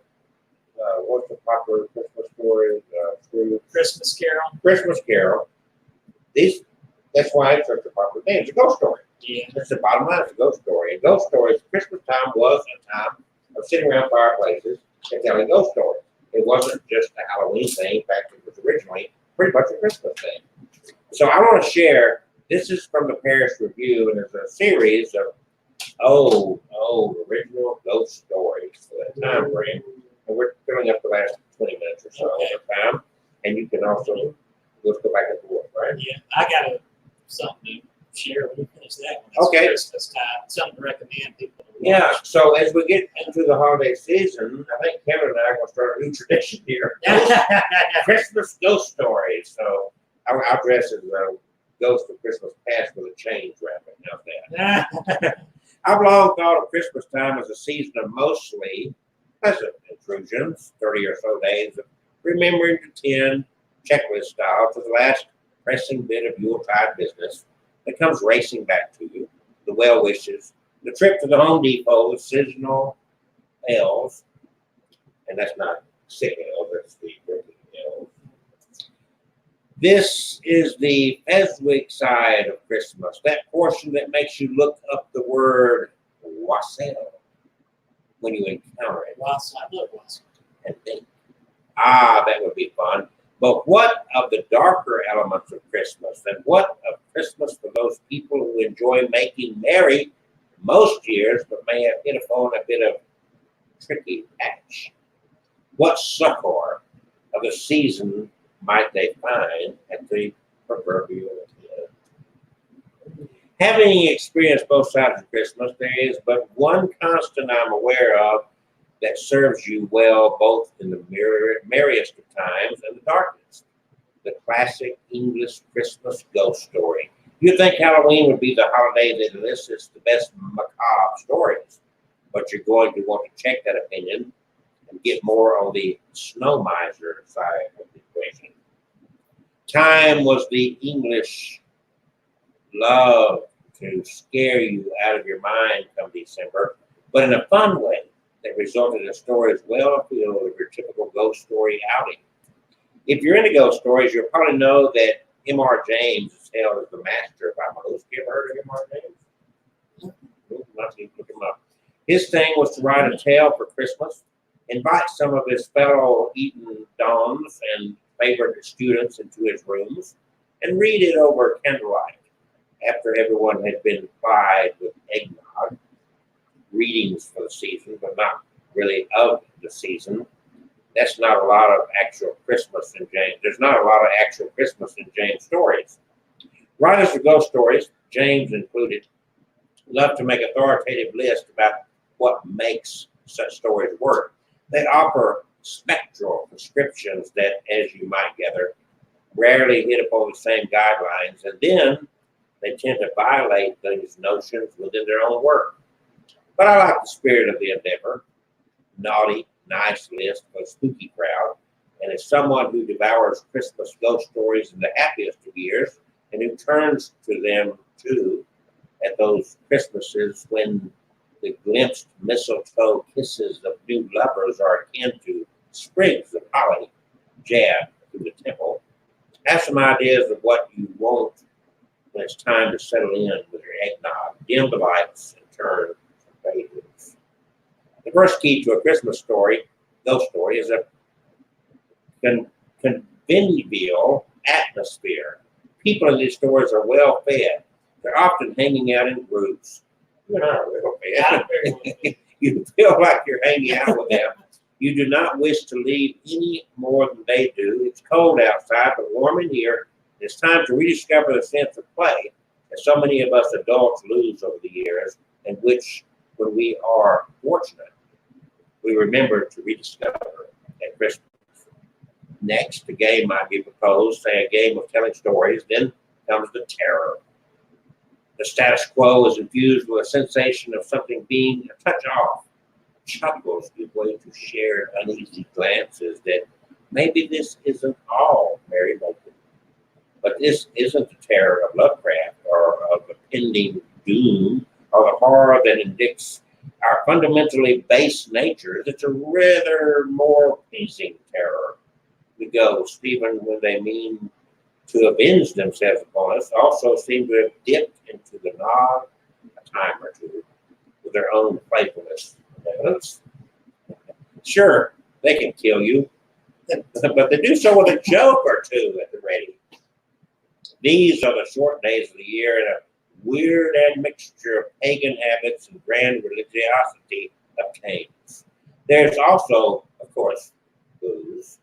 what's the popular Christmas story, through Christmas Carol. Christmas Carol. That's why it's such a popular thing. It's a ghost story. Yeah. That's the bottom line. It's a ghost story. And ghost stories, Christmas time was a time of sitting around fireplaces and telling ghost stories. It wasn't just a Halloween thing. In fact, it was originally pretty much a Christmas thing. So I want to share, this is from the Paris Review, and there's a series of old original ghost stories for that time frame. And we're filling up the last 20 minutes or so of time. And you can also, let's go back and forth, right? Yeah. I got something to share when you finish that one. It's Okay. Christmas time. Something to recommend people to watch. Yeah, so as we get into the holiday season, I think Kevin and I are going to start a new tradition here. Christmas ghost stories. So I'll dress as a ghost of Christmas past with a chain wrapping. How's that? I've long thought of Christmas time as a season of mostly pleasant intrusions, 30 or so days of remembering to tend, checklist style, to the last pressing bit of Yuletide business that comes racing back to you, the well wishes, the trip to the Home Depot, the seasonal elves, and that's not sick elves, that's the working elves. This is the Feswick side of Christmas, that portion that makes you look up the word wassail when you encounter it Watson. I love Watson. and think, that would be fun. But what of the darker elements of Christmas? And what of Christmas for those people who enjoy making merry most years, but may have hit upon a bit of tricky patch? What succor of the season might they find at the proverbial end? Having experienced both sides of Christmas, there is but one constant I'm aware of that serves you well both in the merriest of times and the darkest. The classic English Christmas ghost story. You'd think Halloween would be the holiday that elicits the best macabre stories, but you're going to want to check that opinion and get more on the snow miser side of the equation. Time was the English love to scare you out of your mind come December, but in a fun way that resulted in stories well afield of your typical ghost story outing. If you're into ghost stories, you'll probably know that M.R. James is hailed as the master by most. You ever heard of M.R. James? Must look him up. His thing was to write a tale for Christmas, invite some of his fellow Eton dons and favorite students into his rooms, and read it over candlelight after everyone had been plied with eggnog. Readings for the season, but not really of the season. That's not a lot of actual Christmas in James. There's not a lot of actual Christmas in James stories. Writers of ghost stories, James included, love to make authoritative lists about what makes such stories work. They offer spectral prescriptions that, as you might gather, rarely hit upon the same guidelines, and then they tend to violate those notions within their own work. But I like the spirit of the endeavor. Naughty, nice list for a spooky crowd. And as someone who devours Christmas ghost stories in the happiest of years, and who turns to them too at those Christmases when the glimpsed mistletoe kisses of new lovers are akin to sprigs of holly jabbed through the temple, have some ideas of what you want when it's time to settle in with your eggnog. Dim the lights and turn favorites. The first key to a Christmas story, ghost story, is a convivial atmosphere. People in these stories are well fed. They're often hanging out in groups. You're not well fed. Not very well. You feel like you're hanging out with them. You do not wish to leave any more than they do. It's cold outside, but warm in here. It's time to rediscover the sense of play that so many of us adults lose over the years, and which, when we are fortunate, we remember to rediscover at Christmas. Next, a game might be proposed, say a game of telling stories. Then comes the terror. The status quo is infused with a sensation of something being a touch off. Chuckles give way to shared uneasy glances that maybe this isn't all Mary Moulton. But this isn't the terror of Lovecraft or of impending doom or the horror that indicates our fundamentally base natures. It's a rather more pleasing terror. The ghosts, even when they mean to avenge themselves upon us, also seem to have dipped into the nog a time or two with their own playfulness. Sure, they can kill you, but they do so with a joke or two at the ready. These are the short days of the year, and a weird admixture of pagan habits and grand religiosity obtains. There's also, of course, booze.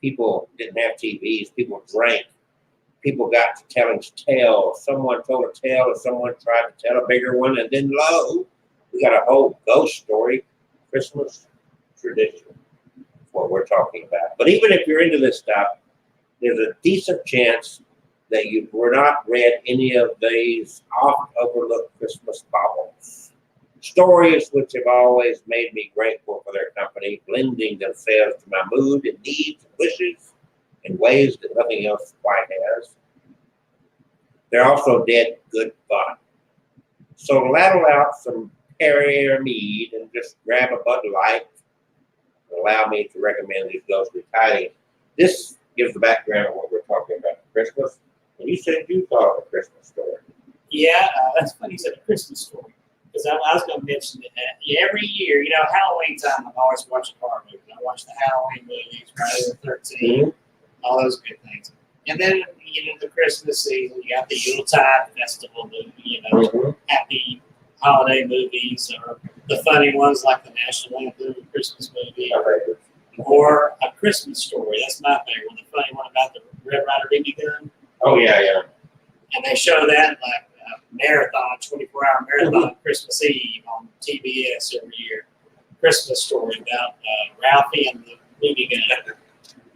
People didn't have TVs, people drank. People got to telling tales. Someone told a tale, and someone tried to tell a bigger one, and then lo, we got a whole ghost story, Christmas tradition, what we're talking about. But even if you're into this stuff, there's a decent chance that you were not read any of these oft overlooked Christmas baubles. Stories which have always made me grateful for their company, blending themselves to my mood and needs and wishes in ways that nothing else quite has. They're also dead good fun. So ladle out some Perrier mead and just grab a Bud Light and allow me to recommend these ghostly tidings. This gives the background of what we're talking about for Christmas. And you said you thought of a Christmas story. Yeah, that's funny you said a Christmas story. Because I was going to mention that every year, you know, Halloween time, I'm always watching horror movies. I watch the Halloween movies, Friday the 13th, all those good things. And then, you know, the Christmas season, you got the Yuletide Festival movie, you know, happy holiday movies, or the funny ones like the National Lampoon Christmas movie, or A Christmas Story. That's my favorite one. The funny one about the Red Ryder BB gun. Oh, yeah. And they show that like marathon, 24-hour marathon, Christmas Eve on TBS every year. Christmas Story about Ralphie and the BB gun.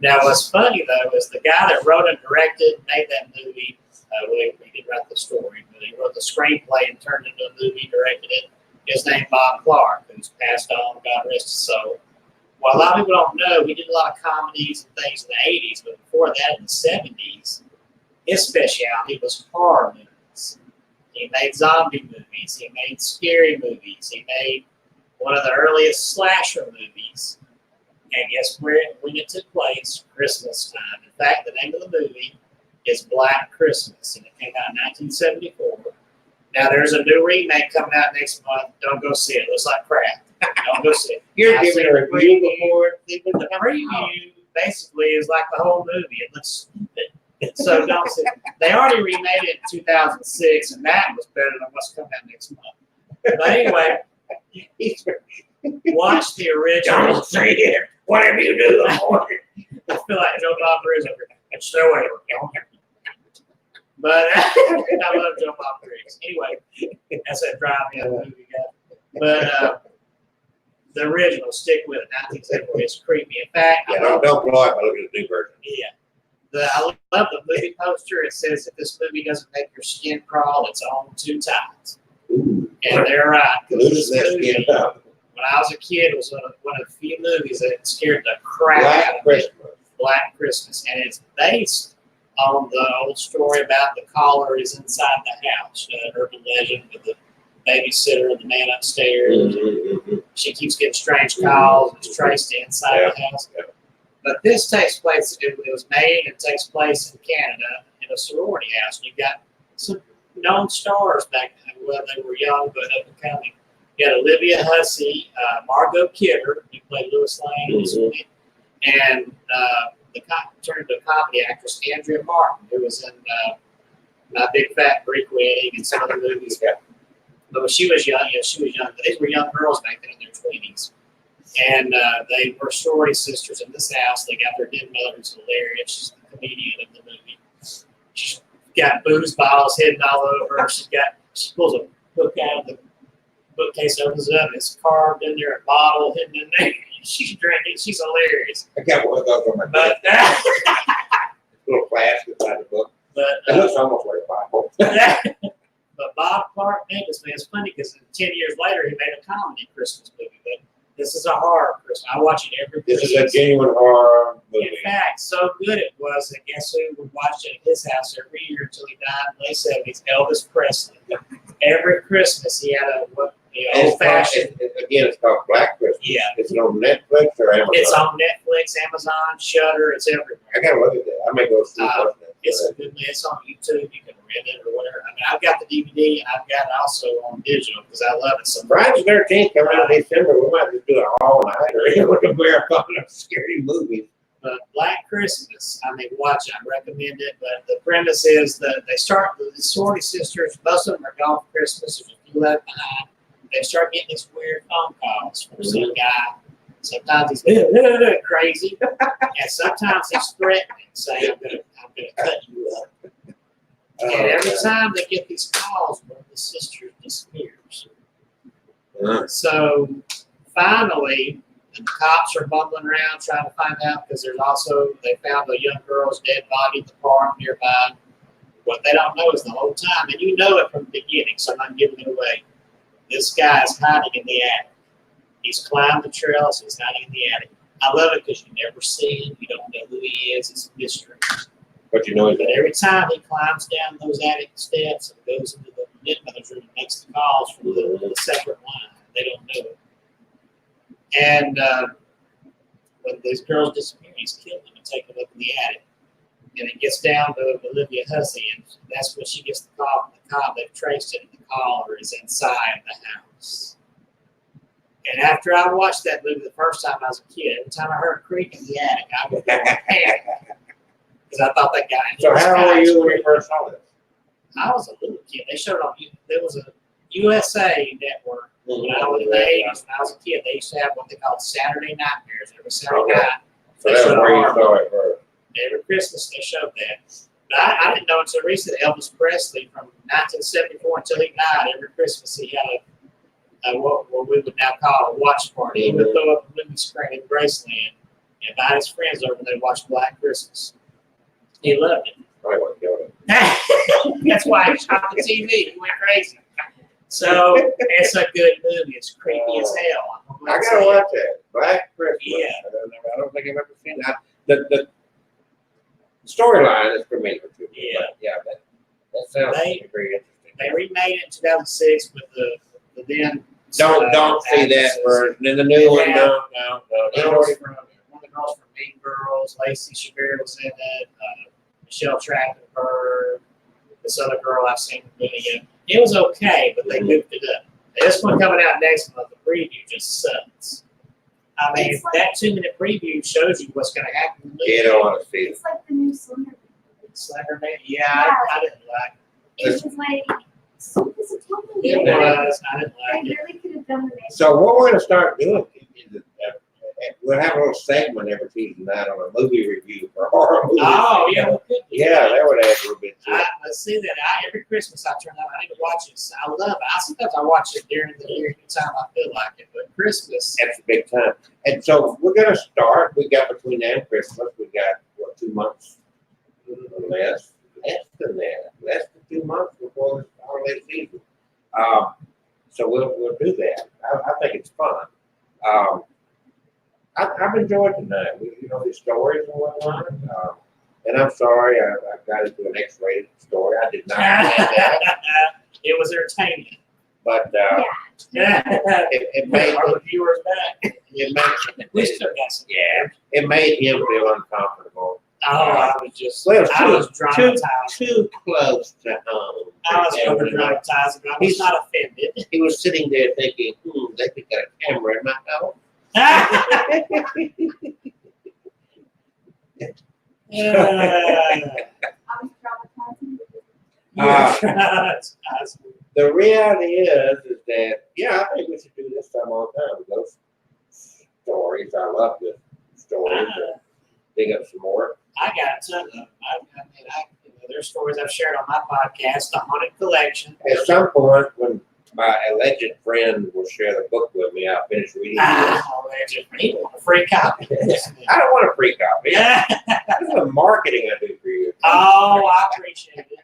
Now, what's funny though is the guy that wrote and directed, made that movie. We did write the story, but he wrote the screenplay and turned it into a movie, directed it. His name Bob Clark, who's passed on, God rest his soul. Well, a lot of people don't know, he did a lot of comedies and things in the 80s, but before that, in the 70s, his specialty was horror movies. He made zombie movies. He made scary movies. He made one of the earliest slasher movies. And guess when it took place? Christmas time. In fact, the name of the movie is Black Christmas, and it came out in 1974. Now, there's a new remake coming out next month. Don't go see it. It looks like crap. Don't go see it. You're I've giving seen a review before it even The preview basically is like the whole movie. It looks stupid. So don't see it. They already remade it in 2006, and that was better than what's coming out next month. But anyway, watch the original. Don't say it. Whatever you do, I feel like Joe Bob Briggs over here. Stay away from me. But I love Joe Bob Briggs. Anyway, that's that drive me out movie guy. But the original, stick with it. 1974. It's creepy. In fact, don't blow it by looking at the new version. Yeah. I love the movie poster. It says if this movie doesn't make your skin crawl, it's on too tight. Ooh. And they're right. Lose that skin up. When I was a kid, it was one of the few movies that scared the crap out of me. Christmas. Black Christmas. And it's based on the old story about the caller is inside the house. An urban legend with the babysitter and the man upstairs. She keeps getting strange calls. It's traced inside the house. But this takes place, it was made and takes place in Canada in a sorority house. And you've got some known stars back then. Well, they were young but up and coming. You got Olivia Hussey, Margot Kidder, who played Lois Lane, and turned into a comedy actress, Andrea Martin, who was in My Big Fat Greek Wedding and some other movies. But when she was young, but these were young girls back then in their 20s. And they were sorority sisters in this house. They got their dead mother, who's hilarious. She's the comedian of the movie. She's got booze bottles hidden all over her. She pulls a book out of the bookcase, opens it up, and it's carved in there, a bottle hidden in there. She's drinking. She's hilarious. I got one of those on my But desk. Little flask inside the book. It looks almost like a Bible. but Bob Clark Dingus, man, it's funny because 10 years later he made a comedy Christmas movie. But this is a horror Christmas. I watch it every This is a Christmas. genuine horror movie. In fact, so good it was that guess who would watch it at his house every year until he died in the late 70s? Elvis Presley. Every Christmas he had a And old fashioned. it's called Black Christmas. Yeah. It's on Netflix or Amazon. It's on Netflix, Amazon, Shudder. It's everywhere. I gotta look at that. I may go see it. It's a good. It's on YouTube. You can rent it or whatever. I mean, I've got the DVD and I've got it also on digital because I love it so much. Friday the 13th coming out in December. We might just do an all-nighter with a marathon of scary movies. But Black Christmas, I mean, watch it. I recommend it. But the premise is that they start, the sorority sisters, most of them are gone for Christmas. There's a few left behind. They start getting these weird phone calls from some guy. Sometimes he's crazy, and sometimes he's threatening, saying, I'm gonna cut you up. And every time they get these calls, one of the sisters disappears. So finally, the cops are bumbling around trying to find out because they found a young girl's dead body at the park nearby. What they don't know is the whole time, and you know it from the beginning, so I'm not giving it away. This guy is hiding in the attic. He's climbed the trellis, he's hiding in the attic. I love it because you never see him, you don't know who he is, it's a mystery. But you know, But every time he climbs down those attic steps and goes into the mother's room and makes the calls from the separate line, they don't know it. And when these girls disappear, he's killed them and taken them up in the attic. And it gets down to Olivia Hussey, and that's when she gets the call from the cop. They've traced it, and the caller is inside the house. And after I watched that movie the first time I was a kid, every time I heard a creak in the attic, I would go panic. Because I thought that guy. So how old were you when you first saw this? I was a little kid. They showed on, there was a USA network when I was in the 80s. When I was a kid, they used to have what they called Saturday Nightmares. Every Saturday night. So that's where you saw it first. Every Christmas they showed that. But I didn't know until recently Elvis Presley from 1974 until he died. Every Christmas he had what we would now call a watch party. He would throw up a movie screen in Graceland and invite his friends over and they'd watch Black Christmas. He loved it. Probably wouldn't kill it. That's why he shot the TV. He went crazy. So it's a good movie. It's creepy as hell. I gotta watch that. Black Christmas. Yeah. I don't think I've ever seen that. The storyline is familiar to me. Yeah. Yeah, that sounds very interesting. They remade it in 2006 with the then. Don't see that version. And the new one, Yeah. no. One of the girls from Mean Girls, Lacey Chabert was in it. Michelle Trachtenberg. This other girl I've seen in the video. It was okay, but they goofed it up. This one coming out next month, the preview just sucks. I mean, It's like- that 2-minute preview shows you what's going to happen in the movie. You don't want to see it. It's like the new Slender. Slender Man, yeah, I didn't like It was like, it's a totally it. It different. was, I didn't like They it. really could have done the next. So what we're going to start doing is we'll have a little segment every Tuesday night on a movie review for horror movies. Oh, yeah, we could do Yeah, that would add a little bit to it. Let's see that. Every Christmas I turn on, I need to watch it. I love it. Sometimes I watch it during the year, anytime I feel like it. But Christmas, That's a big time. And so we're going to start. We got between now and Christmas, we got, 2 months? Less than that. Less than 2 months before the holiday season. So we'll do that. I think it's fun. I've enjoyed tonight. These stories and whatnot. And I'm sorry, I got into an X-rated story. I did not plan that. it was entertaining. But Yeah. it made Our viewers back. We it still got some. made him feel uncomfortable. Oh, I was just, Well, I was dramatized. Too close to home. I was over dramatized, but I was not offended. He was sitting there thinking, they could get a camera in my house. I was traumatizing. The reality is that, I think we should do this some all the time. We go stories. I love good stories. Dig up some more. I got a ton of them. There's stories I've shared on my podcast, The Haunted Collection. At some point, when my alleged friend will share the book with me, I'll finish reading it. He want a free copy. I don't want a free copy. This is the marketing I do for you. Oh, I appreciate it.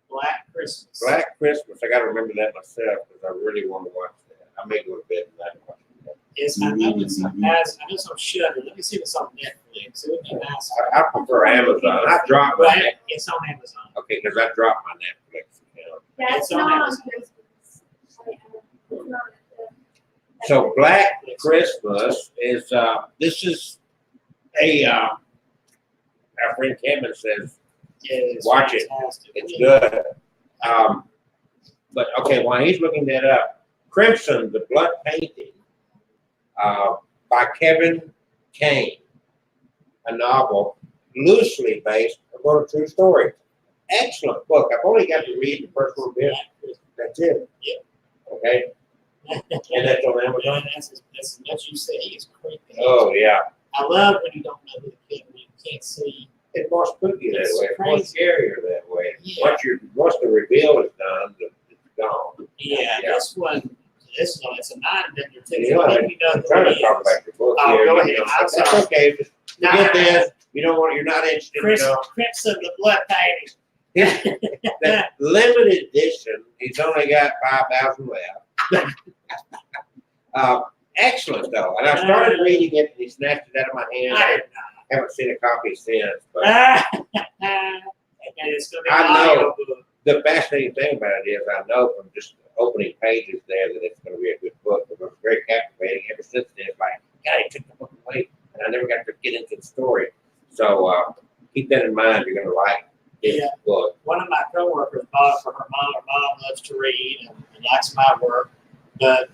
Black Christmas. Black Christmas. I got to remember that myself because I really want to watch that. I may go to bed tonight and watch it. Yes, I know it's on Shudder. Let me see if it's on Netflix. It would be nice. I prefer Amazon. I dropped my Well, Netflix. it's on Amazon. Okay, because I dropped my Netflix account. That's It's on not on Amazon. Christmas. It's not. So Black Christmas is this is a our friend Kevin says It is Watch it. fantastic. it's good. But okay, while he's looking that up, Crimson, the Blood Painting, by Kevin Kane, a novel loosely based upon a true story. Excellent book. I've only got to read the first little bit. That's it. Yep. Okay, and that's on Amazon. That's what you say. He is creepy. Oh yeah, I love when you don't know who the kid when you can't see. it's more spooky that It's way. It's more crazy. scarier that way. Yeah. Once the reveal is done, it's gone. Yeah, Yeah. this one, it's a 9-bender too. Yeah, You I'm know trying who to he talk is. about your book Oh, here. go you ahead. know, I'm that's sorry. okay. Just forget this. You're not interested. Crimson, the blood painting. That limited edition. He's only got 5,000 left. Excellent though, and I started reading it, and he snatched it out of my hand. I I did haven't seen a copy since, but not. And it's going to be an I know. audio book. the fascinating thing about it is I know from just the opening pages there that it's going to be a good book. It was very captivating. Ever since then, it's like, God, he took the book away, and I never got to get into the story. So keep that in mind. You're going to like this Yeah. book. One of my coworkers bought it for her mom. Her mom loves to read and likes my work. But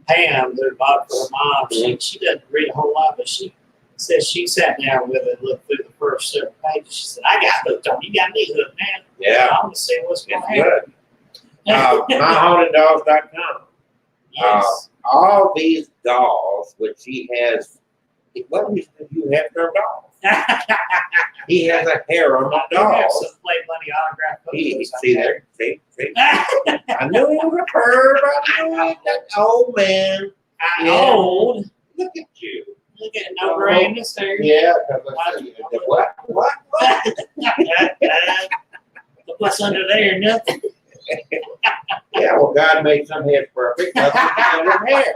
Pam, who bought it for her mom, she doesn't read a whole lot, but she says she sat down with it and looked through the first several pages. She said, I got hooked on. You got me hooked, man. Yeah, I want to see what's going it's to happen. good. MyHauntedDolls.com. Yes. All these dolls, which he has, what do you have for dolls? He has a harem of I do have dolls. some Play Money autograph photos. See there? See? I knew he was a perv. I knew it. That old man. I Yeah. own. Look at you. Look at no brain this there. Yeah. What? What's under there? Nothing. Yeah, well, God made some heads perfect. Nothing hair.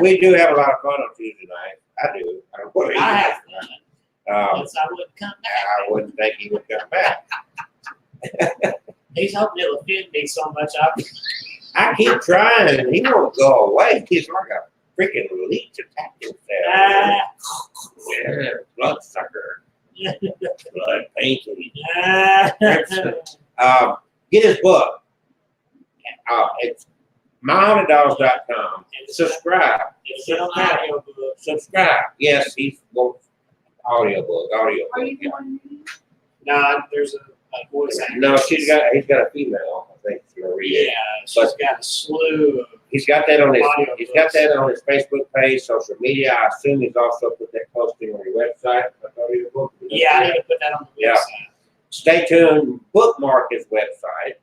We do have a lot of fun on Tuesday night. I do. I don't know what he I have does. fun. Else I wouldn't come back. I wouldn't think he would come back. He's hoping it'll offend me so much. I keep trying, and he won't go away. He's like a freaking leech attacking himself. Yeah, bloodsucker, blood painting. Get his book. It's MyHauntedDolls.com. Subscribe. Subscribe. Yes, he's audiobook. Are you going to read? No, there's a voice actor. No, he's got a female. I think she's gonna read it. Yeah, she's got a slew of. He's got that on his. Audiobooks. He's got that on his Facebook page, social media. I assume he's also put that posting on your website. Audiobook. Yeah, I need to put that on the Yeah. website. Stay tuned. Bookmark his website.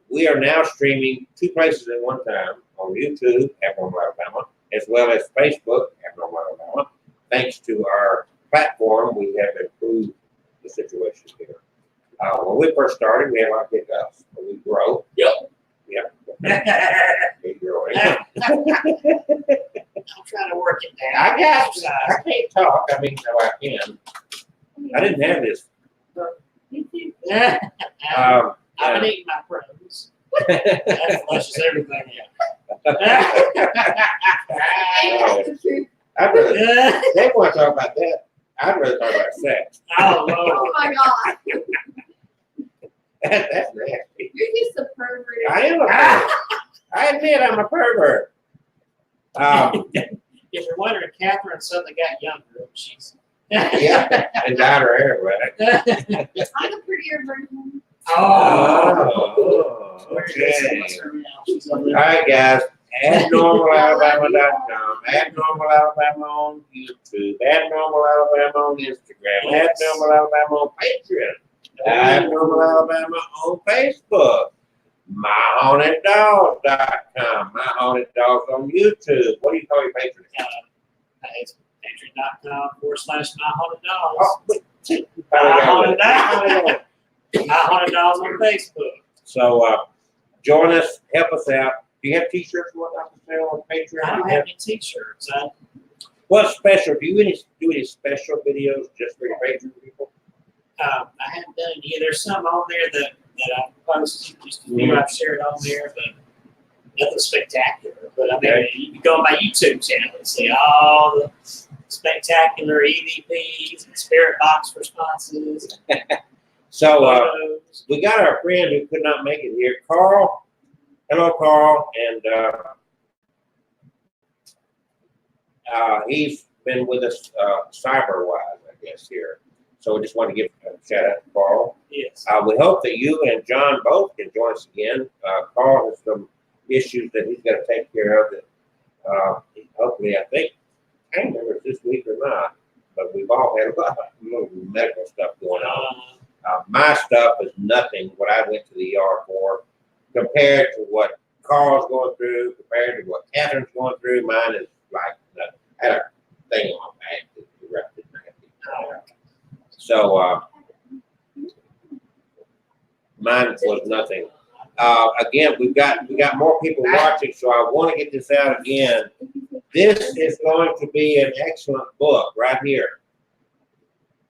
We are now streaming 2 places at one time on YouTube, Abnormal Alabama, as well as Facebook, Abnormal Alabama. Thanks to our platform, we have improved the situation here. When we first started, we had a lot of hiccups, but we grow. Yep. We growing. I'm trying to work it down. I got you. I can't talk. I mean, no, I can. I didn't have this. Me too. I've been eating my prunes. That flushes everything out. I'd rather, they want to talk about that. I'd rather talk about sex. Oh, Lord. Oh my God. That's nasty. You're just a pervert. I am a pervert. I admit I'm a pervert. If you're wondering, Catherine suddenly got younger. She's. Yeah, and dyed her hair, right? I'm a prettier version. Oh. Okay. She's on All there. right, guys. AbnormalAlabama.com, AbnormalAlabama on YouTube, AbnormalAlabama on Instagram, AbnormalAlabama on Patreon, AbnormalAlabama on Facebook, MyHauntedDogs.com, MyHauntedDogs on YouTube. What do you call your Patreon? It's patreon.com/myhaunted-dogs. Oh, wait, see, you My finally got Haunted it. Dogs. My Haunted Dogs on Facebook. So, join us, help us out. Do you have t-shirts you want us to sell on Patreon? I don't have any t-shirts. What's special? Do you do any special videos just for your Patreon people? I haven't done any. There's some on there that I've posted, just a few I've shared on there, but nothing spectacular. But I mean, Okay. you can go on my YouTube channel and see all the spectacular EVPs and spirit box responses, So, photos. we got our friend who could not make it here, Carl. Hello, Carl, and he's been with us cyber-wise, I guess, here. So we just want to give a shout out to Carl. Yes. We hope that you and John both can join us again. Carl has some issues that he's got to take care of that hopefully, I think, I can't remember if this week or not, but we've all had a lot of little medical stuff going on. My stuff is nothing what I went to the ER for compared to what Carl's going through, compared to what Catherine's going through. Mine is like nothing. I had a thing on my back that erupted. So mine was nothing. Again, we got more people watching, so I want to get this out again. This is going to be an excellent book right here.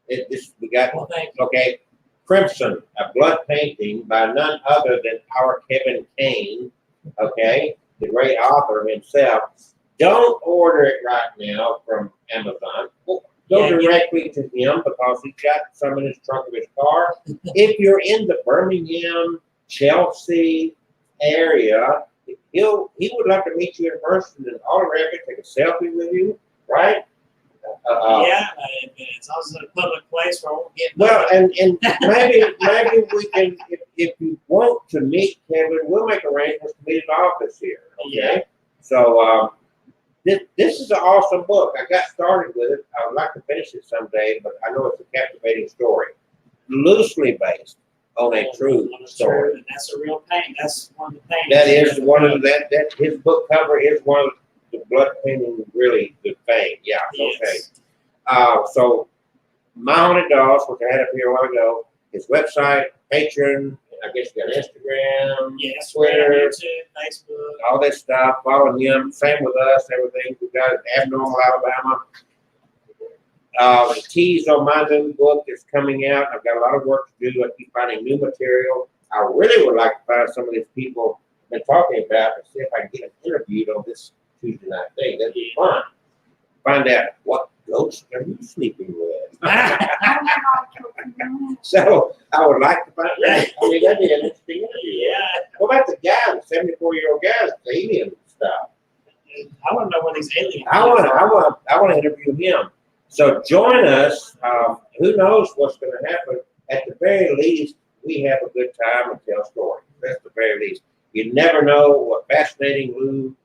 We got Well, thank you. okay. Crimson, a blood painting by none other than our Kevin Kane, okay, the great author himself. Don't order it right now from Amazon. Go directly to him because he's got some in his trunk of his car. If you're in the Birmingham, Chelsea area, he would love to meet you in person and autograph it, take a selfie with you, right? Yeah, it's also a public place where I won't get. Well, and maybe we can, if you want to meet Kevin, we'll make arrangements to meet at the office here. Okay. Yeah. So this is an awesome book. I got started with it. I would like to finish it someday, but I know it's a captivating story, loosely based on a true story. And that's a real pain. That's one of the pains. That is one of that his book cover is one of the blood painting really good thing. Yeah. Okay. Yes. So My Haunted Dogs, which I had up here a while ago, his website, Patreon, I guess you got Instagram, Yes, Twitter, YouTube, Facebook. all that stuff. Follow him. Same with us. Everything we got at Abnormal Alabama. The tease on my new book is coming out. I've got a lot of work to do. I keep finding new material. I really would like to find some of these people I've been talking about and see if I can get them interviewed on this Tuesday night thing. That'd be fun. Find out what ghosts are you sleeping with. So I would like to find that. I mean, that'd be an interesting interview. Yeah. What about the guy, the 74-year-old guy, that's alien and stuff? I want to know where these aliens I want to interview him. So join us. Who knows what's going to happen? At the very least, we have a good time and tell stories. That's the very least. You never know what fascinating Lou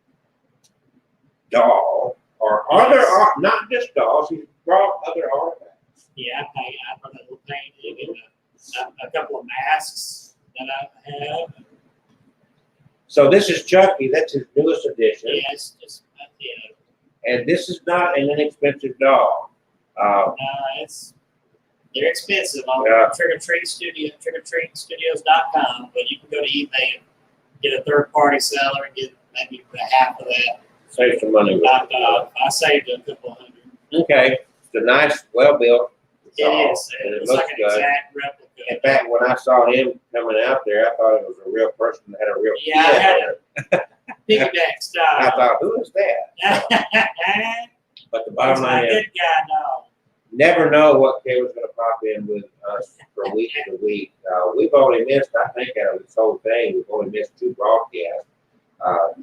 doll or other art, not just dolls. He brought other artifacts. Yeah, I brought that little painting and a couple of masks that I have. So this is Chucky. That's his newest edition. Yeah, it's just, And this is not an inexpensive doll. they're expensive on Yeah. trickortreatstudios.com, but you can go to eBay and get a third-party seller and get maybe half of that Save some money with knocked it. off. I saved a couple hundred. Okay. It's a nice, well-built It doll. is. And It it looks like looks an good. exact replica. In fact, when I saw him coming out there, I thought it was a real person that had a real Yeah, I kid had on it. Piggyback I style. thought, who is that? But the bottom Looks like line a is, good guy, no. never know what Kevin's going to pop in with us from week to week. We've only missed, I think, out of this whole thing, we've only missed 2 broadcasts.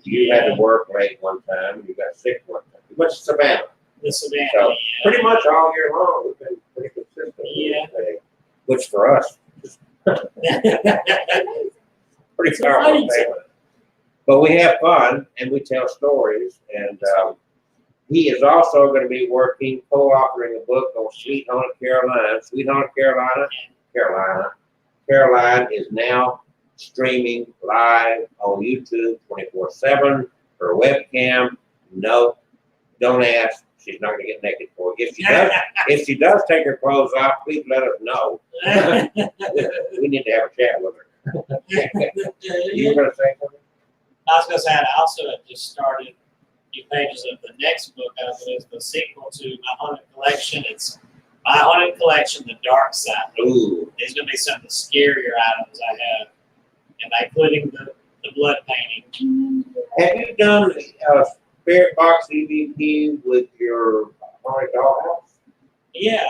You had to work late one time, you got sick one time. You went to Savannah. The Savannah. So, yeah. Pretty much all year long, we've been pretty consistent. with Yeah. this thing, which for us, for pretty It's a powerful fighting family. But we have fun and we tell stories. And he is also going to be working, co-authoring a book on Sweet Haunted Carolina. Sweet Haunted Carolina, Caroline is now streaming live on YouTube 24/7. Her webcam, no, don't ask. She's not going to get naked for you. If she does take her clothes off, please let us know. We need to have a chat with her. You were going to say something? I was gonna say, I also have just started a few pages of the next book of it is the sequel to my haunted collection. It's my haunted collection, The Dark Side. Ooh. There's gonna be some of the scarier items I have, and including the blood painting. Have you done Spirit Box EVP with your haunted dollhouse? Yeah,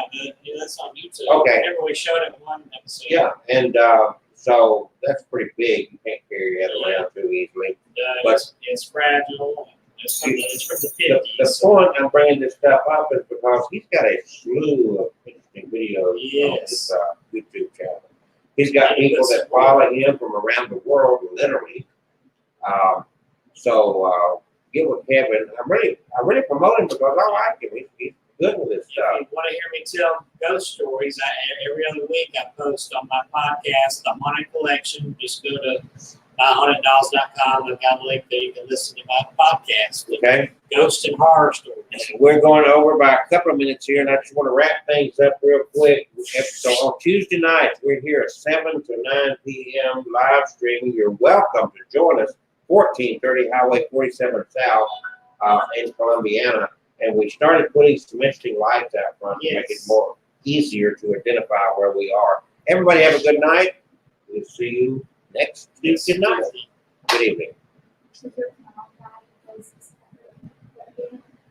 that's on YouTube. Okay. Remember we showed it in one episode. Yeah, and so that's pretty big. You can't carry that around too easily. But- It's fragile. It's from the The 50s. point I'm bringing this stuff up is because he's got a slew of interesting videos on Yes. his YouTube channel. He's got people that follow him from around the world, literally. So get with Kevin. I really promote him because I like him. He's good with this If stuff. you want to hear me tell ghost stories, every other week I post on my podcast, The Haunted Collection. Just go to myhauntedDolls.com. I've got a link there. You can listen to my podcast, Okay? Ghost and Horror Stories. We're going over by a couple of minutes here, and I just want to wrap things up real quick. So on Tuesday nights, we're here at 7 to 9 p.m. live streaming. You're welcome to join us, 1430 Highway 47 South in Columbiana. And we started putting some interesting lights out front to make it Yes. more easier to identify where we are. Everybody have a good night. We'll see you next Tuesday night. Good evening.